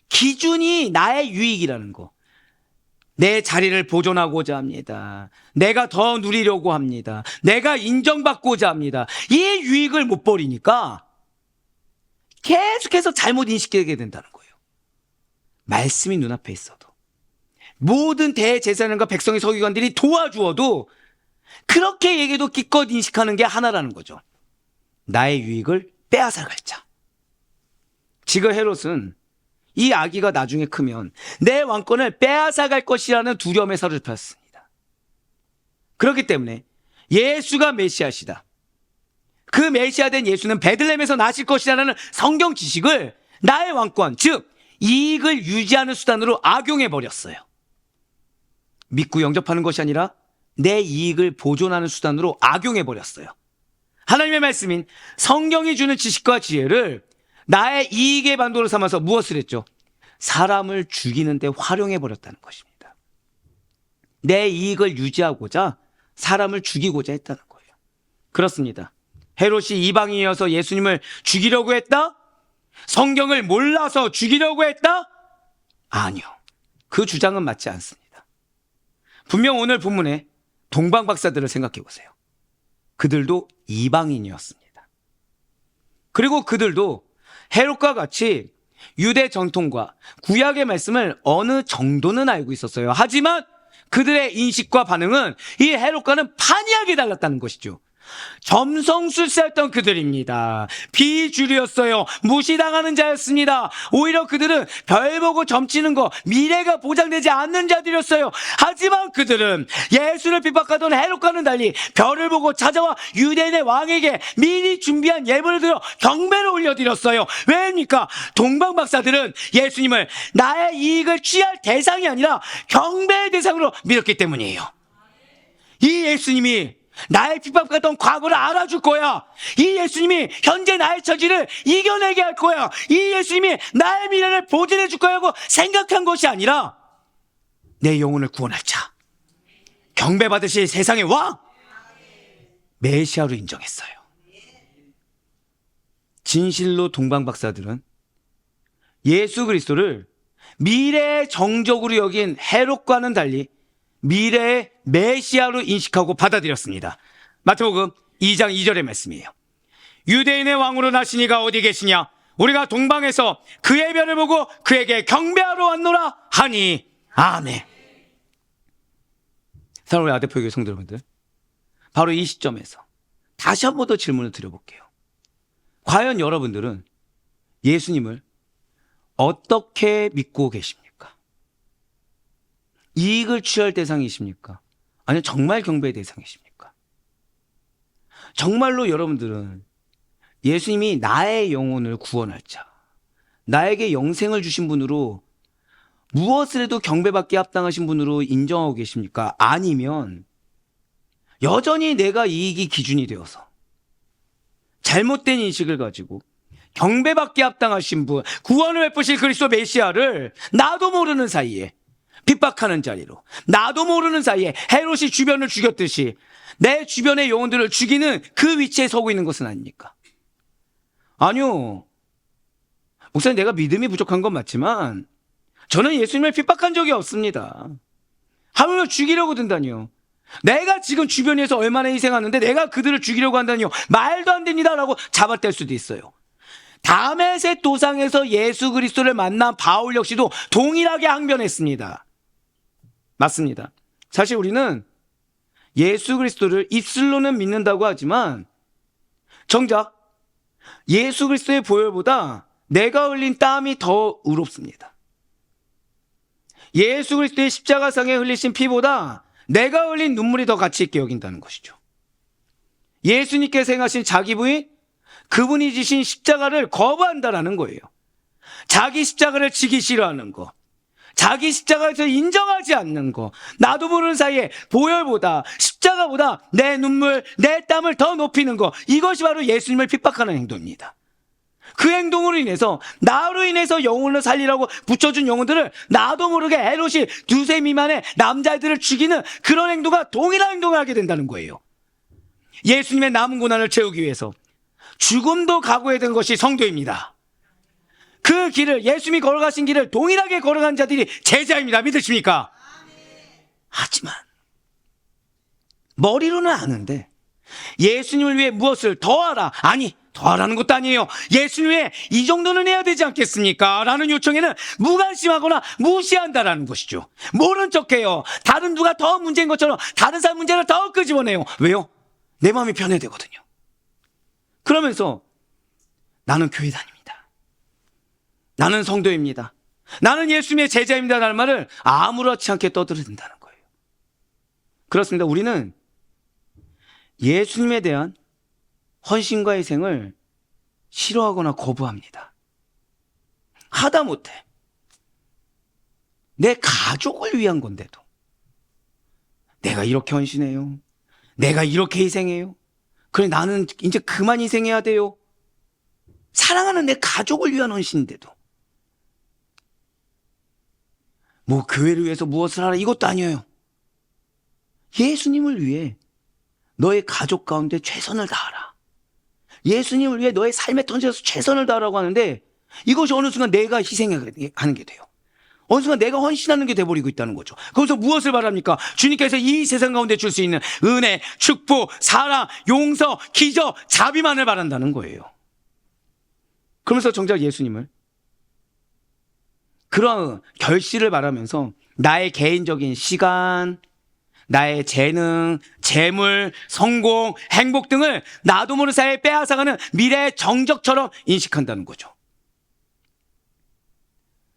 기준이 나의 유익이라는 거, 내 자리를 보존하고자 합니다. 내가 더 누리려고 합니다. 내가 인정받고자 합니다. 이 유익을 못 버리니까 계속해서 잘못 인식하게 된다는 거예요. 말씀이 눈앞에 있어도, 모든 대제사장과 백성의 서기관들이 도와주어도 그렇게 얘기해도 기껏 인식하는 게 하나라는 거죠. 나의 유익을 빼앗아갈 자. 지금 헤롯은 이 아기가 나중에 크면 내 왕권을 빼앗아갈 것이라는 두려움에 사로잡혔습니다. 그렇기 때문에 예수가 메시아시다, 그 메시아된 예수는 베들레헴에서 나실 것이라는 성경 지식을 나의 왕권, 즉 이익을 유지하는 수단으로 악용해버렸어요. 믿고 영접하는 것이 아니라 내 이익을 보존하는 수단으로 악용해버렸어요. 하나님의 말씀인 성경이 주는 지식과 지혜를 나의 이익의 반도로 삼아서 무엇을 했죠? 사람을 죽이는 데 활용해버렸다는 것입니다. 내 이익을 유지하고자 사람을 죽이고자 했다는 거예요. 그렇습니다. 헤롯이 이방인이어서 예수님을 죽이려고 했다? 성경을 몰라서 죽이려고 했다? 아니요. 그 주장은 맞지 않습니다. 분명 오늘 본문에 동방 박사들을 생각해 보세요. 그들도 이방인이었습니다. 그리고 그들도 헤롯과 같이 유대 전통과 구약의 말씀을 어느 정도는 알고 있었어요. 하지만 그들의 인식과 반응은 이 헤롯과는 판이하게 달랐다는 것이죠. 점성술사였던 그들입니다. 비주류였어요. 무시당하는 자였습니다. 오히려 그들은 별 보고 점치는 거, 미래가 보장되지 않는 자들이었어요. 하지만 그들은 예수를 핍박하던 헤롯과는 달리 별을 보고 찾아와 유대인의 왕에게 미리 준비한 예물을 들어 경배를 올려드렸어요. 왜입니까? 동방 박사들은 예수님을 나의 이익을 취할 대상이 아니라 경배의 대상으로 믿었기 때문이에요. 이 예수님이 나의 핍박받던 과거를 알아줄 거야. 이 예수님이 현재 나의 처지를 이겨내게 할 거야. 이 예수님이 나의 미래를 보존해 줄 거라고 생각한 것이 아니라 내 영혼을 구원할 자, 경배받으실 세상의 왕, 메시아로 인정했어요. 진실로 동방박사들은 예수 그리스도를 미래의 정적으로 여긴 헤롯과는 달리 미래의 메시아로 인식하고 받아들였습니다. 마태복음 2장 2절의 말씀이에요. 유대인의 왕으로 나시니가 어디 계시냐? 우리가 동방에서 그의 별을 보고 그에게 경배하러 왔노라 하니 아멘. 사랑하는 아대표교회 성도 여러분들, 바로 이 시점에서 다시 한 번 더 질문을 드려볼게요. 과연 여러분들은 예수님을 어떻게 믿고 계십니까? 이익을 취할 대상이십니까? 아니면 정말 경배의 대상이십니까? 정말로 여러분들은 예수님이 나의 영혼을 구원할 자, 나에게 영생을 주신 분으로 무엇을 해도 경배받기에 합당하신 분으로 인정하고 계십니까? 아니면 여전히 내가 이익이 기준이 되어서 잘못된 인식을 가지고 경배받기에 합당하신 분, 구원을 베푸실 그리스도 메시아를 나도 모르는 사이에 핍박하는 자리로, 나도 모르는 사이에 헤롯이 주변을 죽였듯이 내 주변의 영혼들을 죽이는 그 위치에 서고 있는 것은 아닙니까? 아니요. 목사님, 내가 믿음이 부족한 건 맞지만 저는 예수님을 핍박한 적이 없습니다. 하물며 죽이려고 든다니요. 내가 지금 주변에서 얼마나 희생하는데 내가 그들을 죽이려고 한다니요. 말도 안 됩니다라고 잡아뗄 수도 있어요. 다메섹 도상에서 예수 그리스도를 만난 바울 역시도 동일하게 항변했습니다. 맞습니다. 사실 우리는 예수 그리스도를 입술로는 믿는다고 하지만 정작 예수 그리스도의 보혈보다 내가 흘린 땀이 더 의롭습니다. 예수 그리스도의 십자가상에 흘리신 피보다 내가 흘린 눈물이 더 가치 있게 여긴다는 것이죠. 예수님께서 행하신 자기 부인, 그분이 지신 십자가를 거부한다라는 거예요. 자기 십자가를 지기 싫어하는 거, 자기 십자가에서 인정하지 않는 거, 나도 모르는 사이에 보혈보다 십자가보다 내 눈물, 내 땀을 더 높이는 거, 이것이 바로 예수님을 핍박하는 행동입니다. 그 행동으로 인해서 나로 인해서 영혼을 살리라고 붙여준 영혼들을 나도 모르게 헤롯이 2세 미만의 남자애들을 죽이는 그런 행동과 동일한 행동을 하게 된다는 거예요. 예수님의 남은 고난을 채우기 위해서 죽음도 각오해야 되는 것이 성도입니다. 그 길을, 예수님이 걸어가신 길을 동일하게 걸어간 자들이 제자입니다. 믿으십니까? 하지만 머리로는 아는데 예수님을 위해 무엇을 더하라, 아니 더하라는 것도 아니에요. 예수님 위해 이 정도는 해야 되지 않겠습니까? 라는 요청에는 무관심하거나 무시한다라는 것이죠. 모른 척해요. 다른 누가 더 문제인 것처럼 다른 사람 문제를 더 끄집어내요. 왜요? 내 마음이 편해되거든요. 그러면서 나는 교회 다닙니다, 나는 성도입니다, 나는 예수님의 제자입니다 라는 말을 아무렇지 않게 떠들어댄다는 거예요. 그렇습니다. 우리는 예수님에 대한 헌신과 희생을 싫어하거나 거부합니다. 하다못해 내 가족을 위한 건데도 내가 이렇게 헌신해요, 내가 이렇게 희생해요, 그래 나는 이제 그만 희생해야 돼요. 사랑하는 내 가족을 위한 헌신인데도 뭐 교회를 위해서 무엇을 하라 이것도 아니에요. 예수님을 위해 너의 가족 가운데 최선을 다하라, 예수님을 위해 너의 삶의 던져서 최선을 다하라고 하는데 이것이 어느 순간 내가 희생하는 게 돼요. 어느 순간 내가 헌신하는 게 돼버리고 있다는 거죠. 거기서 무엇을 바랍니까? 주님께서 이 세상 가운데 줄 수 있는 은혜, 축복, 사랑, 용서, 기적, 자비만을 바란다는 거예요. 그러면서 정작 예수님을 그런 결실을 바라면서 나의 개인적인 시간, 나의 재능, 재물, 성공, 행복 등을 나도 모르는 사이에 빼앗아가는 미래의 정적처럼 인식한다는 거죠.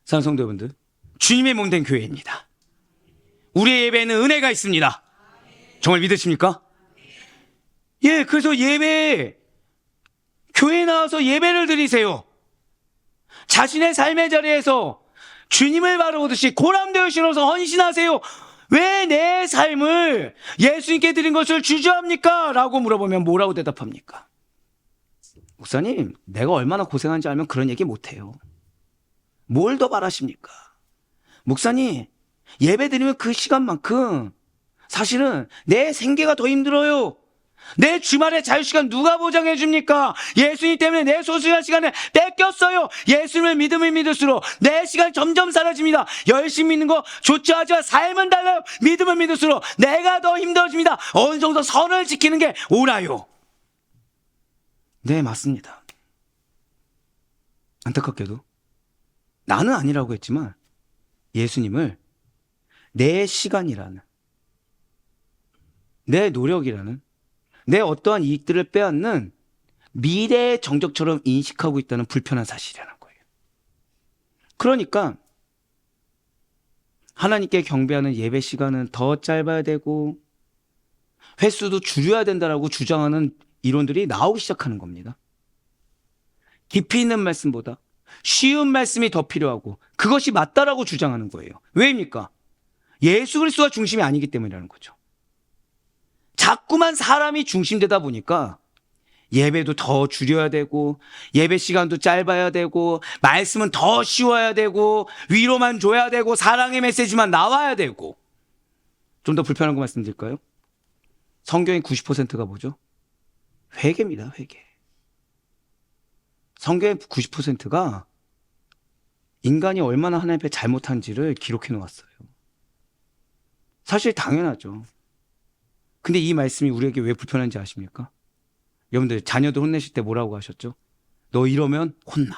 사랑하는 성도 여러분들, 주님의 몸된 교회입니다. 우리의 예배에는 은혜가 있습니다. 정말 믿으십니까? 예, 그래서 교회에 나와서 예배를 드리세요. 자신의 삶의 자리에서 주님을 바라보듯이 고람되어 신어서 헌신하세요. 왜 내 삶을 예수님께 드린 것을 주저합니까? 라고 물어보면 뭐라고 대답합니까? 목사님, 내가 얼마나 고생한지 알면 그런 얘기 못해요. 뭘 더 바라십니까? 목사님, 예배 드리면 그 시간만큼 사실은 내 생계가 더 힘들어요. 내 주말에 자유시간 누가 보장해 줍니까? 예수님 때문에 내 소중한 시간을 뺏겼어요. 예수님을 믿으면 믿을수록 내 시간이 점점 사라집니다. 열심히 믿는 거 좋지 하지만 삶은 달라요. 믿으면 믿을수록 내가 더 힘들어집니다. 어느 정도 선을 지키는 게 옳아요. 네, 맞습니다. 안타깝게도 나는 아니라고 했지만 예수님을 내 시간이라는, 내 노력이라는, 내 어떠한 이익들을 빼앗는 미래의 정적처럼 인식하고 있다는 불편한 사실이라는 거예요. 그러니까 하나님께 경배하는 예배 시간은 더 짧아야 되고 횟수도 줄여야 된다라고 주장하는 이론들이 나오기 시작하는 겁니다. 깊이 있는 말씀보다 쉬운 말씀이 더 필요하고 그것이 맞다라고 주장하는 거예요. 왜입니까? 예수 그리스도가 중심이 아니기 때문이라는 거죠. 자꾸만 사람이 중심되다 보니까 예배도 더 줄여야 되고 예배 시간도 짧아야 되고 말씀은 더 쉬워야 되고 위로만 줘야 되고 사랑의 메시지만 나와야 되고. 좀 더 불편한 거 말씀드릴까요? 성경의 90%가 뭐죠? 회개입니다. 회개. 성경의 90%가 인간이 얼마나 하나님 앞에 잘못한지를 기록해 놓았어요. 사실 당연하죠. 근데 이 말씀이 우리에게 왜 불편한지 아십니까? 여러분들 자녀들 혼내실 때 뭐라고 하셨죠? 너 이러면 혼나.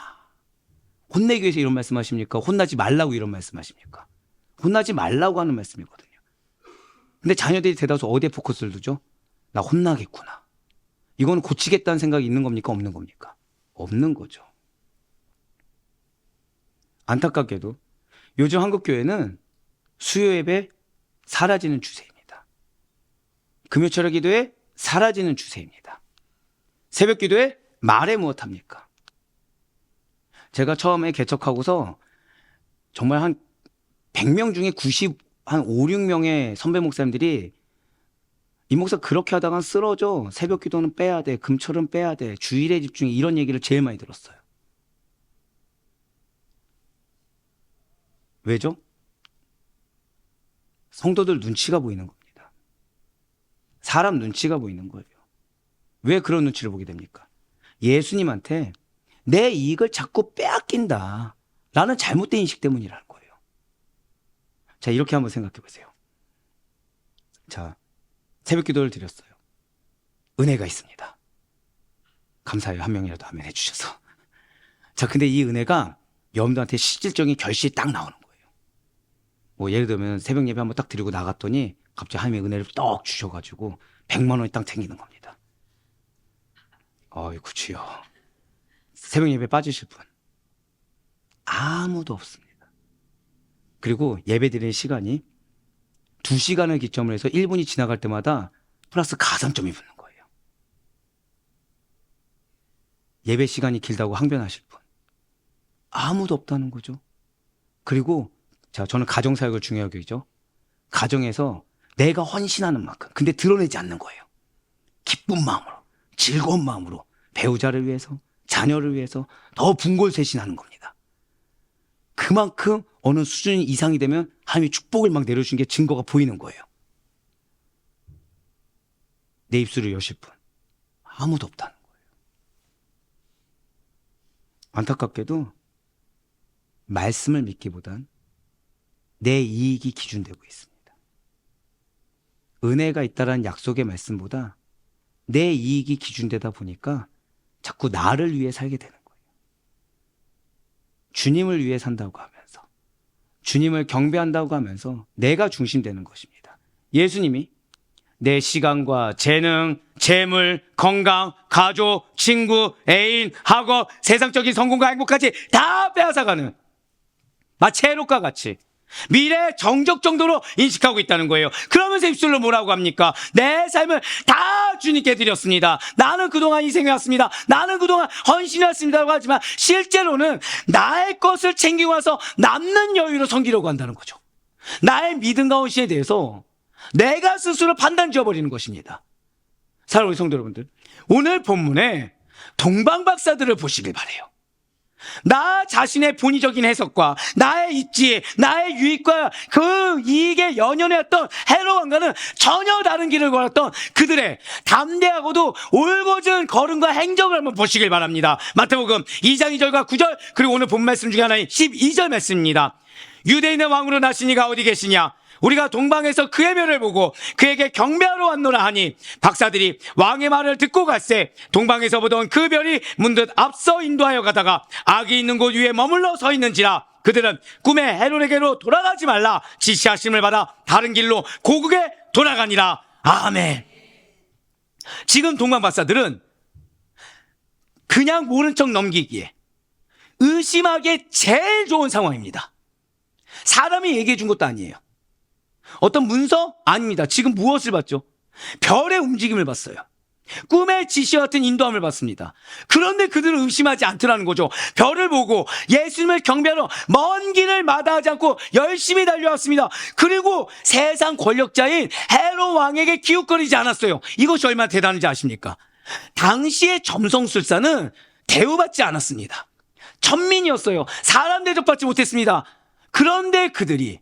혼내기 위해서 이런 말씀 하십니까? 혼나지 말라고 이런 말씀 하십니까? 혼나지 말라고 하는 말씀이거든요. 근데 자녀들이 대다수 어디에 포커스를 두죠? 나 혼나겠구나. 이건 고치겠다는 생각이 있는 겁니까? 없는 겁니까? 없는 거죠. 안타깝게도 요즘 한국교회는 수요 예배 사라지는 추세입니다. 금요철의 기도에 사라지는 추세입니다. 새벽 기도에 말해 무엇합니까? 제가 처음에 개척하고서 정말 한 100명 중에 5, 6명의 선배 목사님들이 이 목사 그렇게 하다가 쓰러져. 새벽 기도는 빼야 돼. 금철은 빼야 돼. 주일에 집중해. 이런 얘기를 제일 많이 들었어요. 왜죠? 성도들 눈치가 보이는 겁니다. 사람 눈치가 보이는 거예요. 왜 그런 눈치를 보게 됩니까? 예수님한테 내 이익을 자꾸 빼앗긴다 라는 잘못된 인식 때문이라는 거예요. 자, 이렇게 한번 생각해 보세요. 자, 새벽 기도를 드렸어요. 은혜가 있습니다. 감사해요. 한 명이라도 아멘 해주셔서. 자, 근데 이 은혜가 여러분들한테 실질적인 결실이 딱 나오는 거예요. 뭐 예를 들면 새벽 예배 한번 딱 드리고 나갔더니 갑자기 하나님의 은혜를 떡 주셔가지고 100만 원이 딱 생기는 겁니다. 어이구 주여. 새벽 예배 빠지실 분 아무도 없습니다. 그리고 예배 드리는 시간이 2시간을 기점으로 해서 1분이 지나갈 때마다 플러스 가산점이 붙는 거예요. 예배 시간이 길다고 항변하실 분 아무도 없다는 거죠. 그리고 자, 저는 가정사역을 중요하게 여기죠. 가정에서 내가 헌신하는 만큼 근데 드러내지 않는 거예요. 기쁜 마음으로 즐거운 마음으로 배우자를 위해서 자녀를 위해서 더 분골쇄신하는 겁니다. 그만큼 어느 수준 이상이 되면 하나님이 축복을 막 내려주신 게 증거가 보이는 거예요. 내 입술을 여실 분 아무도 없다는 거예요. 안타깝게도 말씀을 믿기보단 내 이익이 기준되고 있습니다. 은혜가 있다라는 약속의 말씀보다 내 이익이 기준되다 보니까 자꾸 나를 위해 살게 되는 거예요. 주님을 위해 산다고 하면서 주님을 경배한다고 하면서 내가 중심되는 것입니다. 예수님이 내 시간과 재능, 재물, 건강, 가족, 친구, 애인, 학업, 세상적인 성공과 행복까지 다 빼앗아가는 마치 해롭과 같이 미래의 정적 정도로 인식하고 있다는 거예요. 그러면서 입술로 뭐라고 합니까? 내 삶을 다 주님께 드렸습니다. 나는 그동안 희생해왔습니다. 나는 그동안 헌신해왔습니다라고 하지만 실제로는 나의 것을 챙기고 와서 남는 여유로 섬기려고 한다는 거죠. 나의 믿음과 헌신에 대해서 내가 스스로 판단 지어버리는 것입니다. 사랑하는 성도 여러분들, 오늘 본문에 동방박사들을 보시길 바래요. 나 자신의 본의적인 해석과 나의 입지, 나의 유익과 그 이익에 연연했던 헤롯 왕과는 전혀 다른 길을 걸었던 그들의 담대하고도 올곧은 걸음과 행적을 한번 보시길 바랍니다. 마태복음 2장 2절과 9절, 그리고 오늘 본 말씀 중에 하나인 12절 말씀입니다. 유대인의 왕으로 나신 이가 어디 계시냐? 우리가 동방에서 그의 별을 보고 그에게 경배하러 왔노라 하니, 박사들이 왕의 말을 듣고 갔세. 동방에서 보던 그 별이 문득 앞서 인도하여 가다가 악이 있는 곳 위에 머물러 서 있는지라. 그들은 꿈에 헤롯에게로 돌아가지 말라 지시하심을 받아 다른 길로 고국에 돌아가니라. 아멘. 지금 동방 박사들은 그냥 모른 척 넘기기에 의심하기에 제일 좋은 상황입니다. 사람이 얘기해 준 것도 아니에요. 어떤 문서? 아닙니다. 지금 무엇을 봤죠? 별의 움직임을 봤어요. 꿈의 지시와 같은 인도함을 봤습니다. 그런데 그들은 의심하지 않더라는 거죠. 별을 보고 예수님을 경배하러 먼 길을 마다하지 않고 열심히 달려왔습니다. 그리고 세상 권력자인 헤롯 왕에게 기웃거리지 않았어요. 이것이 얼마나 대단한지 아십니까? 당시의 점성술사는 대우받지 않았습니다. 천민이었어요. 사람 대접받지 못했습니다. 그런데 그들이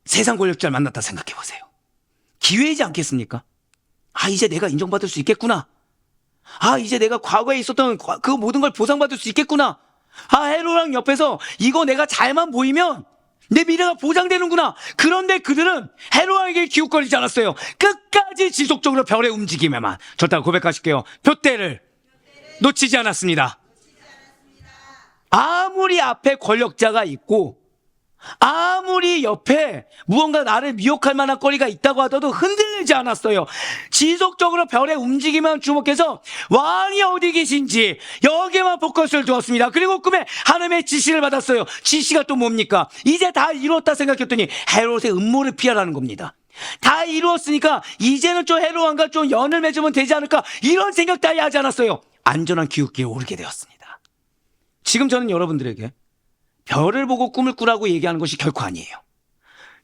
세상 권력자를 만났다 생각해 보세요. 기회이지 않겠습니까? 아, 이제 내가 인정받을 수 있겠구나. 아, 이제 내가 과거에 있었던 그 모든 걸 보상받을 수 있겠구나. 아, 헤롯랑 옆에서 이거 내가 잘만 보이면 내 미래가 보장되는구나. 그런데 그들은 헤롯에게 기웃거리지 않았어요. 끝까지 지속적으로 별의 움직임에만, 저따가 고백하실게요, 표대를 놓치지 않았습니다. 아무리 앞에 권력자가 있고 아무리 옆에 무언가 나를 미혹할 만한 거리가 있다고 하더라도 흔들리지 않았어요. 지속적으로 별의 움직임만 주목해서 왕이 어디 계신지 여기에만 포커스를 두었습니다. 그리고 꿈에 하나님의 지시를 받았어요. 지시가 또 뭡니까? 이제 다 이루었다 생각했더니 헤롯의 음모를 피하라는 겁니다. 다 이루었으니까 이제는 좀 헤롯 왕과 좀 연을 맺으면 되지 않을까, 이런 생각 따위 하지 않았어요. 안전한 기웃기에 오르게 되었습니다. 지금 저는 여러분들에게 별을 보고 꿈을 꾸라고 얘기하는 것이 결코 아니에요.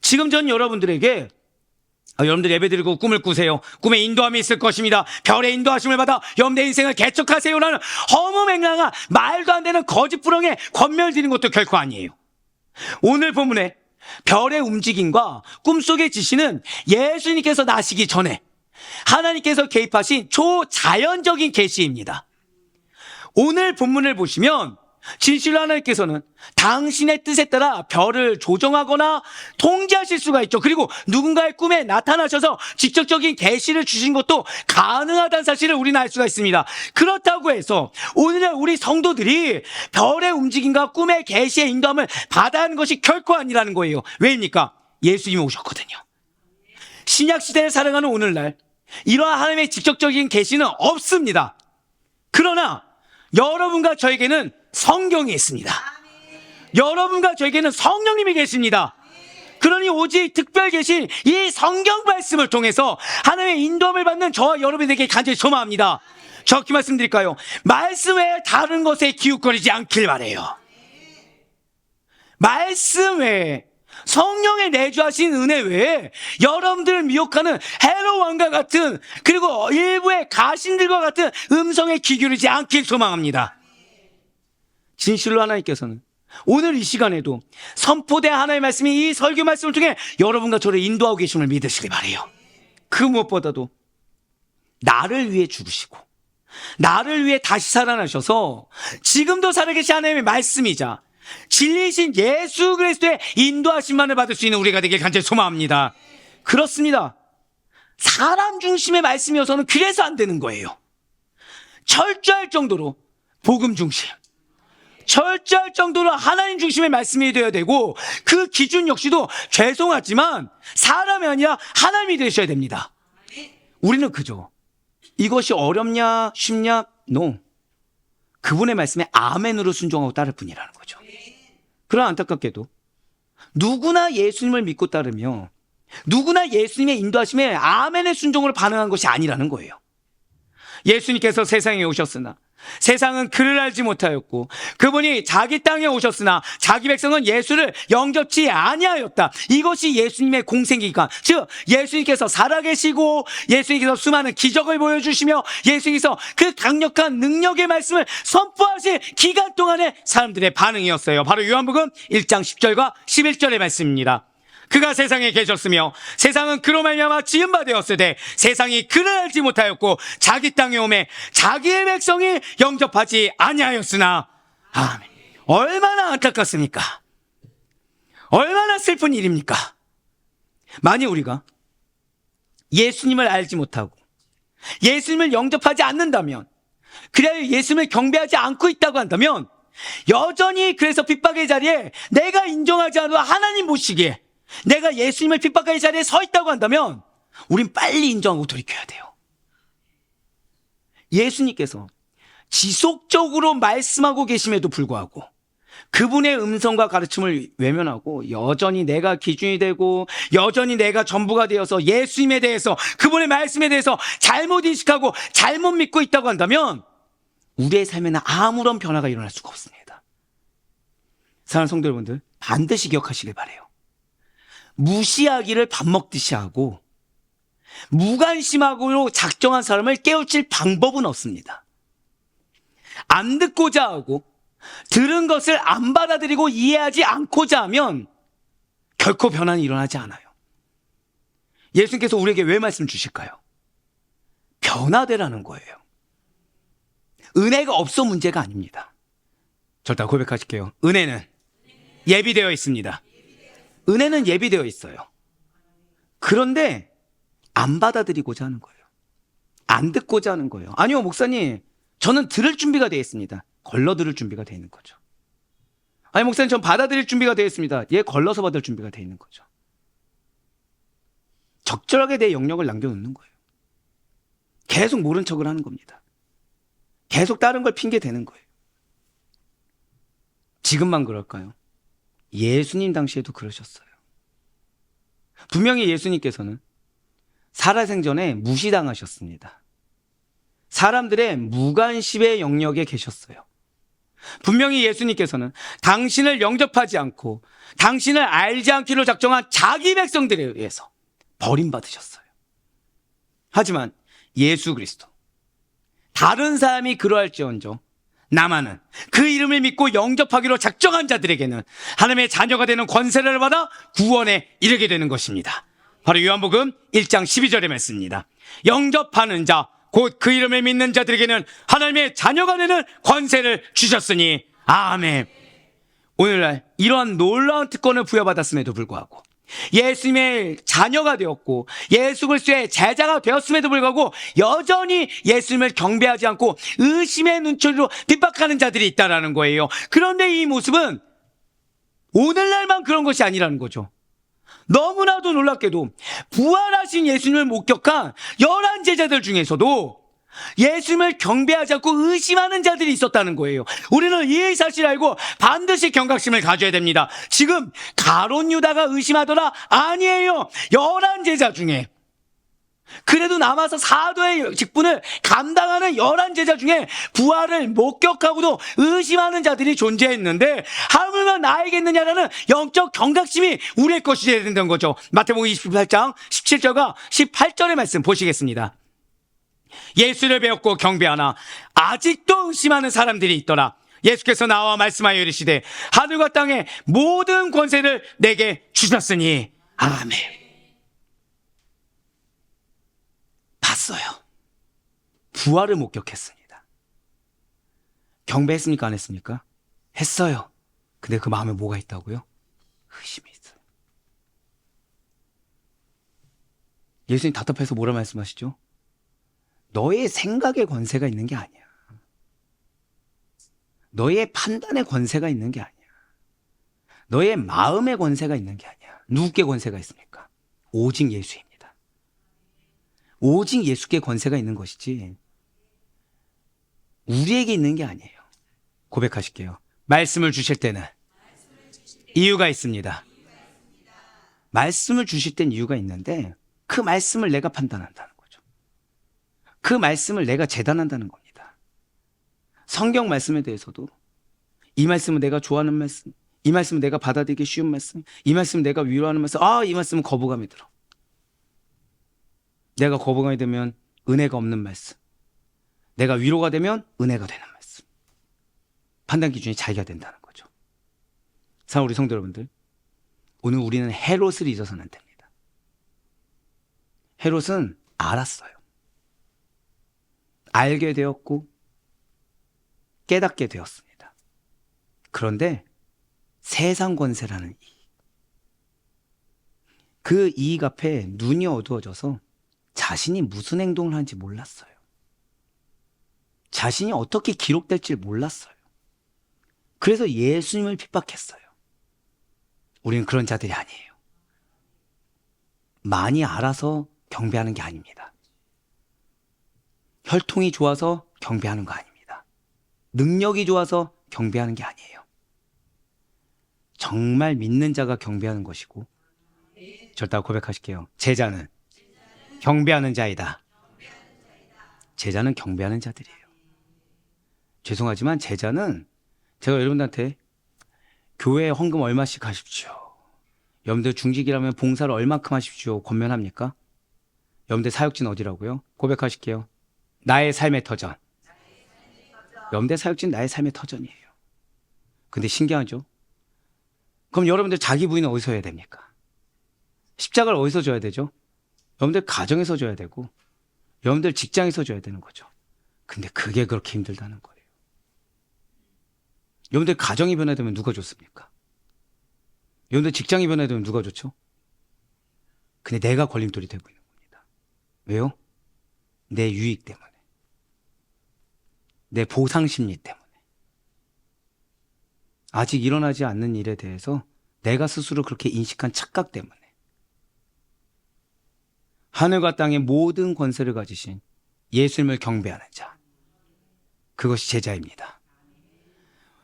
지금 전 여러분들에게 여러분들 예배드리고 꿈을 꾸세요. 꿈에 인도함이 있을 것입니다. 별의 인도하심을 받아 여러분의 인생을 개척하세요라는 허무맹랑한 말도 안 되는 거짓부렁에 권면드리는 것도 결코 아니에요. 오늘 본문에 별의 움직임과 꿈속의 지시는 예수님께서 나시기 전에 하나님께서 개입하신 초자연적인 계시입니다. 오늘 본문을 보시면 진실로 하나님께서는 당신의 뜻에 따라 별을 조정하거나 통제하실 수가 있죠. 그리고 누군가의 꿈에 나타나셔서 직접적인 계시를 주신 것도 가능하다는 사실을 우리는 알 수가 있습니다. 그렇다고 해서 오늘날 우리 성도들이 별의 움직임과 꿈의 계시의 인도함을 받아야 하는 것이 결코 아니라는 거예요. 왜입니까? 예수님이 오셨거든요. 신약시대를 살아가는 오늘날 이러한 하나님의 직접적인 계시는 없습니다. 그러나 여러분과 저에게는 성경이 있습니다. 여러분과 저에게는 성령님이 계십니다. 그러니 오직 특별 계신 이 성경 말씀을 통해서 하나님의 인도함을 받는 저와 여러분에게 간절히 소망합니다. 정확히 말씀드릴까요? 말씀 외에 다른 것에 기웃거리지 않길 바라요. 말씀 외에, 성령의 내주하신 은혜 외에 여러분들을 미혹하는 헤롯 왕과 같은, 그리고 일부의 가신들과 같은 음성에 귀 기울이지 않길 소망합니다. 진실로 하나님께서는 오늘 이 시간에도 선포된 하나님의 말씀이 이 설교 말씀을 통해 여러분과 저를 인도하고 계심을 믿으시길 바라요. 그 무엇보다도 나를 위해 죽으시고 나를 위해 다시 살아나셔서 지금도 살아계신 하나님의 말씀이자 진리이신 예수 그리스도의 인도하심만을 받을 수 있는 우리가 되길 간절히 소망합니다. 그렇습니다. 사람 중심의 말씀이어서는 그래서 안 되는 거예요. 철저할 정도로 복음 중심, 철저할 정도로 하나님 중심의 말씀이 되어야 되고, 그 기준 역시도 죄송하지만 사람이 아니라 하나님이 되셔야 됩니다. 우리는 그저 이것이 어렵냐 쉽냐? No. 그분의 말씀에 아멘으로 순종하고 따를 뿐이라는 거죠. 그러나 안타깝게도 누구나 예수님을 믿고 따르며 누구나 예수님의 인도하심에 아멘의 순종으로 반응한 것이 아니라는 거예요. 예수님께서 세상에 오셨으나 세상은 그를 알지 못하였고 그분이 자기 땅에 오셨으나 자기 백성은 예수를 영접치 아니하였다. 이것이 예수님의 공생기간, 즉 예수님께서 살아계시고 예수님께서 수많은 기적을 보여주시며 예수님께서 그 강력한 능력의 말씀을 선포하신 기간 동안의 사람들의 반응이었어요. 바로 요한복음 1장 10절과 11절의 말씀입니다. 그가 세상에 계셨으며 세상은 그로 말미암아 지은 바 되었으되 세상이 그를 알지 못하였고 자기 땅에 오매 자기의 백성이 영접하지 아니하였으나. 아멘. 얼마나 안타깝습니까? 얼마나 슬픈 일입니까? 만약 우리가 예수님을 알지 못하고 예수님을 영접하지 않는다면, 그래야 예수님을 경배하지 않고 있다고 한다면, 여전히 그래서 핍박의 자리에 내가 인정하지 않아도 하나님 보시기에 내가 예수님을 핍박할 자리에 서 있다고 한다면 우린 빨리 인정하고 돌이켜야 돼요. 예수님께서 지속적으로 말씀하고 계심에도 불구하고 그분의 음성과 가르침을 외면하고 여전히 내가 기준이 되고 여전히 내가 전부가 되어서 예수님에 대해서, 그분의 말씀에 대해서 잘못 인식하고 잘못 믿고 있다고 한다면 우리의 삶에는 아무런 변화가 일어날 수가 없습니다. 사랑하는 성도 여러분들, 반드시 기억하시길 바라요. 무시하기를 밥 먹듯이 하고 무관심하고 작정한 사람을 깨우칠 방법은 없습니다. 안 듣고자 하고 들은 것을 안 받아들이고 이해하지 않고자 하면 결코 변화는 일어나지 않아요. 예수님께서 우리에게 왜 말씀 주실까요? 변화되라는 거예요. 은혜가 없어 문제가 아닙니다. 절대 고백하실게요. 은혜는 예비되어 있습니다. 은혜는 예비되어 있어요. 그런데 안 받아들이고자 하는 거예요. 안 듣고자 하는 거예요. 아니요, 목사님, 저는 들을 준비가 되어 있습니다. 걸러 들을 준비가 되어 있는 거죠. 아니, 목사님, 전 받아들일 준비가 되어 있습니다. 얘 걸러서 받을 준비가 되어 있는 거죠. 적절하게 내 영역을 남겨놓는 거예요. 계속 모른 척을 하는 겁니다. 계속 다른 걸 핑계 대는 거예요. 지금만 그럴까요? 예수님 당시에도 그러셨어요. 분명히 예수님께서는 살아생전에 무시당하셨습니다. 사람들의 무관심의 영역에 계셨어요. 분명히 예수님께서는 당신을 영접하지 않고 당신을 알지 않기로 작정한 자기 백성들에 의해서 버림받으셨어요. 하지만 예수 그리스도, 다른 사람이 그러할지언정 나만은 그 이름을 믿고 영접하기로 작정한 자들에게는 하나님의 자녀가 되는 권세를 받아 구원에 이르게 되는 것입니다. 바로 요한복음 1장 12절의 말씀입니다. 영접하는 자, 곧 그 이름을 믿는 자들에게는 하나님의 자녀가 되는 권세를 주셨으니 아멘. 오늘날 이러한 놀라운 특권을 부여받았음에도 불구하고 예수님의 자녀가 되었고 예수 그리스도의 제자가 되었음에도 불구하고 여전히 예수님을 경배하지 않고 의심의 눈초리로 핍박하는 자들이 있다는 거예요. 그런데 이 모습은 오늘날만 그런 것이 아니라는 거죠. 너무나도 놀랍게도 부활하신 예수님을 목격한 11 제자들 중에서도 예수님을 경배하지 않고 의심하는 자들이 있었다는 거예요. 우리는 이 사실을 알고 반드시 경각심을 가져야 됩니다. 지금 가룟 유다가 의심하더라? 아니에요. 11 제자 중에 그래도 남아서 사도의 직분을 감당하는 11 제자 중에 부활을 목격하고도 의심하는 자들이 존재했는데 하물며 나에겠느냐라는 영적 경각심이 우리의 것이 되어야 된다는 거죠. 마태복음 28장 17절과 18절의 말씀 보시겠습니다. 예수를 배웠고 경배하나 아직도 의심하는 사람들이 있더라. 예수께서 나와 말씀하여 이르시되 하늘과 땅의 모든 권세를 내게 주셨으니 아멘. 봤어요. 부활을 목격했습니다. 경배했습니까? 안 했습니까? 했어요. 근데 그 마음에 뭐가 있다고요? 의심이 있어요. 예수님 답답해서 뭐라 말씀하시죠? 너의 생각의 권세가 있는 게 아니야. 너의 판단의 권세가 있는 게 아니야. 너의 마음의 권세가 있는 게 아니야. 누구께 권세가 있습니까? 오직 예수입니다. 오직 예수께 권세가 있는 것이지 우리에게 있는 게 아니에요. 고백하실게요. 말씀을 주실 때는 이유가 있습니다. 말씀을 주실 땐 이유가 있는데 그 말씀을 내가 판단한다는 거죠. 그 말씀을 내가 재단한다는 겁니다. 성경 말씀에 대해서도 이 말씀은 내가 좋아하는 말씀, 이 말씀은 내가 받아들이기 쉬운 말씀, 이 말씀은 내가 위로하는 말씀, 이 말씀은 거부감이 들어. 내가 거부감이 되면 은혜가 없는 말씀, 내가 위로가 되면 은혜가 되는 말씀. 판단 기준이 자기가 된다는 거죠. 사랑 우리 성도 여러분들, 오늘 우리는 헤롯을 잊어서는 안 됩니다. 헤롯은 알았어요. 알게 되었고 깨닫게 되었습니다. 그런데 세상 권세라는 그 이익 앞에 눈이 어두워져서 자신이 무슨 행동을 하는지 몰랐어요. 자신이 어떻게 기록될지 몰랐어요. 그래서 예수님을 핍박했어요. 우리는 그런 자들이 아니에요. 많이 알아서 경배하는 게 아닙니다. 혈통이 좋아서 경배하는 거 아닙니다. 능력이 좋아서 경배하는 게 아니에요. 정말 믿는 자가 경배하는 것이고, 절대 고백하실게요. 제자는 경배하는 자이다. 제자는 경배하는 자들이에요. 죄송하지만 제자는, 제가 여러분들한테 교회에 헌금 얼마씩 하십시오, 여러분들 중직이라면 봉사를 얼마큼 하십시오 권면합니까? 여러분들 사역진 어디라고요? 고백하실게요. 나의 삶의 터전. 여러분들 사역진 나의 삶의 터전이에요. 근데 신기하죠? 그럼 여러분들 자기 부인은 어디서 해야 됩니까? 십자가를 어디서 줘야 되죠? 여러분들 가정에서 줘야 되고, 여러분들 직장에서 줘야 되는 거죠. 근데 그게 그렇게 힘들다는 거예요. 여러분들 가정이 변화되면 누가 좋습니까? 여러분들 직장이 변화되면 누가 좋죠? 근데 내가 걸림돌이 되고 있는 겁니다. 왜요? 내 유익 때문에, 내 보상 심리 때문에, 아직 일어나지 않는 일에 대해서 내가 스스로 그렇게 인식한 착각 때문에. 하늘과 땅의 모든 권세를 가지신 예수님을 경배하는 자, 그것이 제자입니다.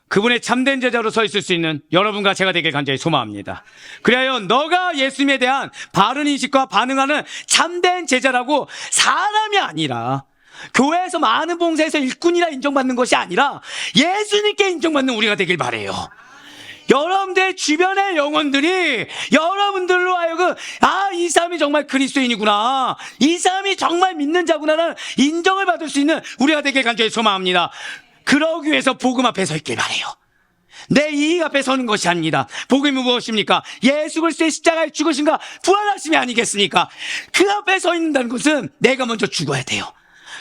그분의 참된 제자로 서 있을 수 있는 여러분과 제가 되길 간절히 소망합니다. 그래야 너가 예수님에 대한 바른 인식과 반응하는 참된 제자라고, 사람이 아니라 교회에서 많은 봉사에서 일꾼이라 인정받는 것이 아니라 예수님께 인정받는 우리가 되길 바라요. 여러분들 주변의 영혼들이 여러분들로 하여금 이 사람이 정말 그리스도인이구나, 이 사람이 정말 믿는 자구나라는 인정을 받을 수 있는 우리가 되길 간절히 소망합니다. 그러기 위해서 복음 앞에 서 있길 바라요. 내 이익 앞에 서는 것이 아닙니다. 복음이 무엇입니까? 예수 그리스도의 십자가에 죽으신가 부활하심이 아니겠습니까? 그 앞에 서 있는다는 것은 내가 먼저 죽어야 돼요.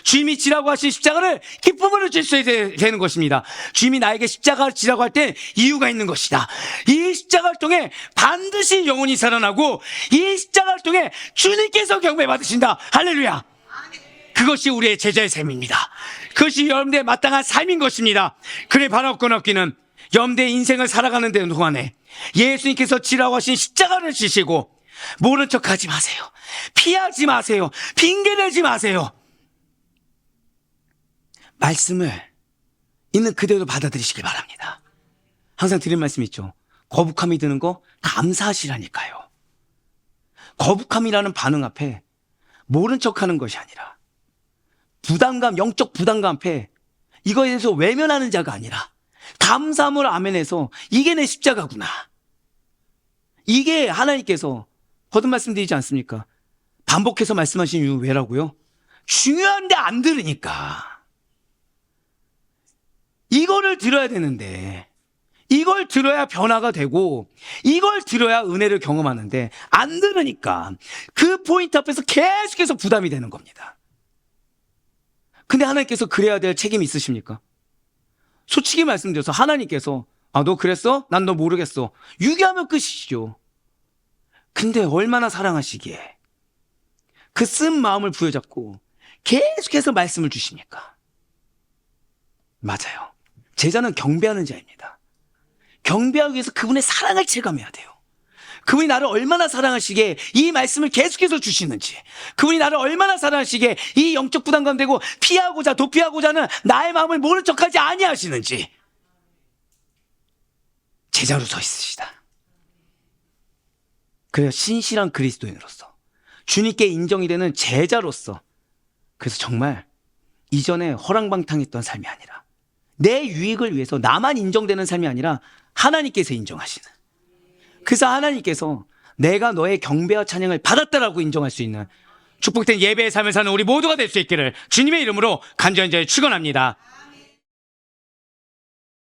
주님이 지라고 하신 십자가를 기쁨으로 질 수 있어야 되는 것입니다. 주님이 나에게 십자가를 지라고 할 때 이유가 있는 것이다. 이 십자가를 통해 반드시 영혼이 살아나고, 이 십자가를 통해 주님께서 경배받으신다. 할렐루야. 그것이 우리의 제자의 삶입니다. 그것이 여러분들의 마땅한 삶인 것입니다. 그래 바로 없건 없기는 여러분들의 인생을 살아가는 데 동안에 예수님께서 지라고 하신 십자가를 지시고, 모른 척하지 마세요. 피하지 마세요. 핑계대지 마세요. 말씀을 있는 그대로 받아들이시기 바랍니다. 항상 드린 말씀 있죠. 거북함이 드는 거 감사하시라니까요. 거북함이라는 반응 앞에 모른 척하는 것이 아니라, 부담감, 영적 부담감 앞에 이거에 대해서 외면하는 자가 아니라 감사함으로 아멘해서 이게 내 십자가구나. 이게 하나님께서 거듭 말씀드리지 않습니까? 반복해서 말씀하신 이유 왜라고요? 중요한데 안 들으니까. 이거를 들어야 되는데, 이걸 들어야 변화가 되고, 이걸 들어야 은혜를 경험하는데 안 들으니까 그 포인트 앞에서 계속해서 부담이 되는 겁니다. 근데 하나님께서 그래야 될 책임이 있으십니까? 솔직히 말씀드려서 하나님께서 너 그랬어? 난 너 모르겠어, 유기하면 끝이죠. 근데 얼마나 사랑하시기에 그 쓴 마음을 부여잡고 계속해서 말씀을 주십니까? 맞아요. 제자는 경배하는 자입니다. 경배하기 위해서 그분의 사랑을 체감해야 돼요. 그분이 나를 얼마나 사랑하시기에 이 말씀을 계속해서 주시는지, 그분이 나를 얼마나 사랑하시기에 이 영적 부담감 되고 피하고자 도피하고자 하는 나의 마음을 모른 척하지 아니하시는지, 제자로 서 있으시다. 그래서 신실한 그리스도인으로서, 주님께 인정이 되는 제자로서, 그래서 정말 이전에 허랑방탕했던 삶이 아니라 내 유익을 위해서 나만 인정되는 삶이 아니라 하나님께서 인정하시는. 그래서 하나님께서 내가 너의 경배와 찬양을 받았다라고 인정할 수 있는 축복된 예배의 삶을 사는 우리 모두가 될 수 있기를 주님의 이름으로 간절히 축원합니다.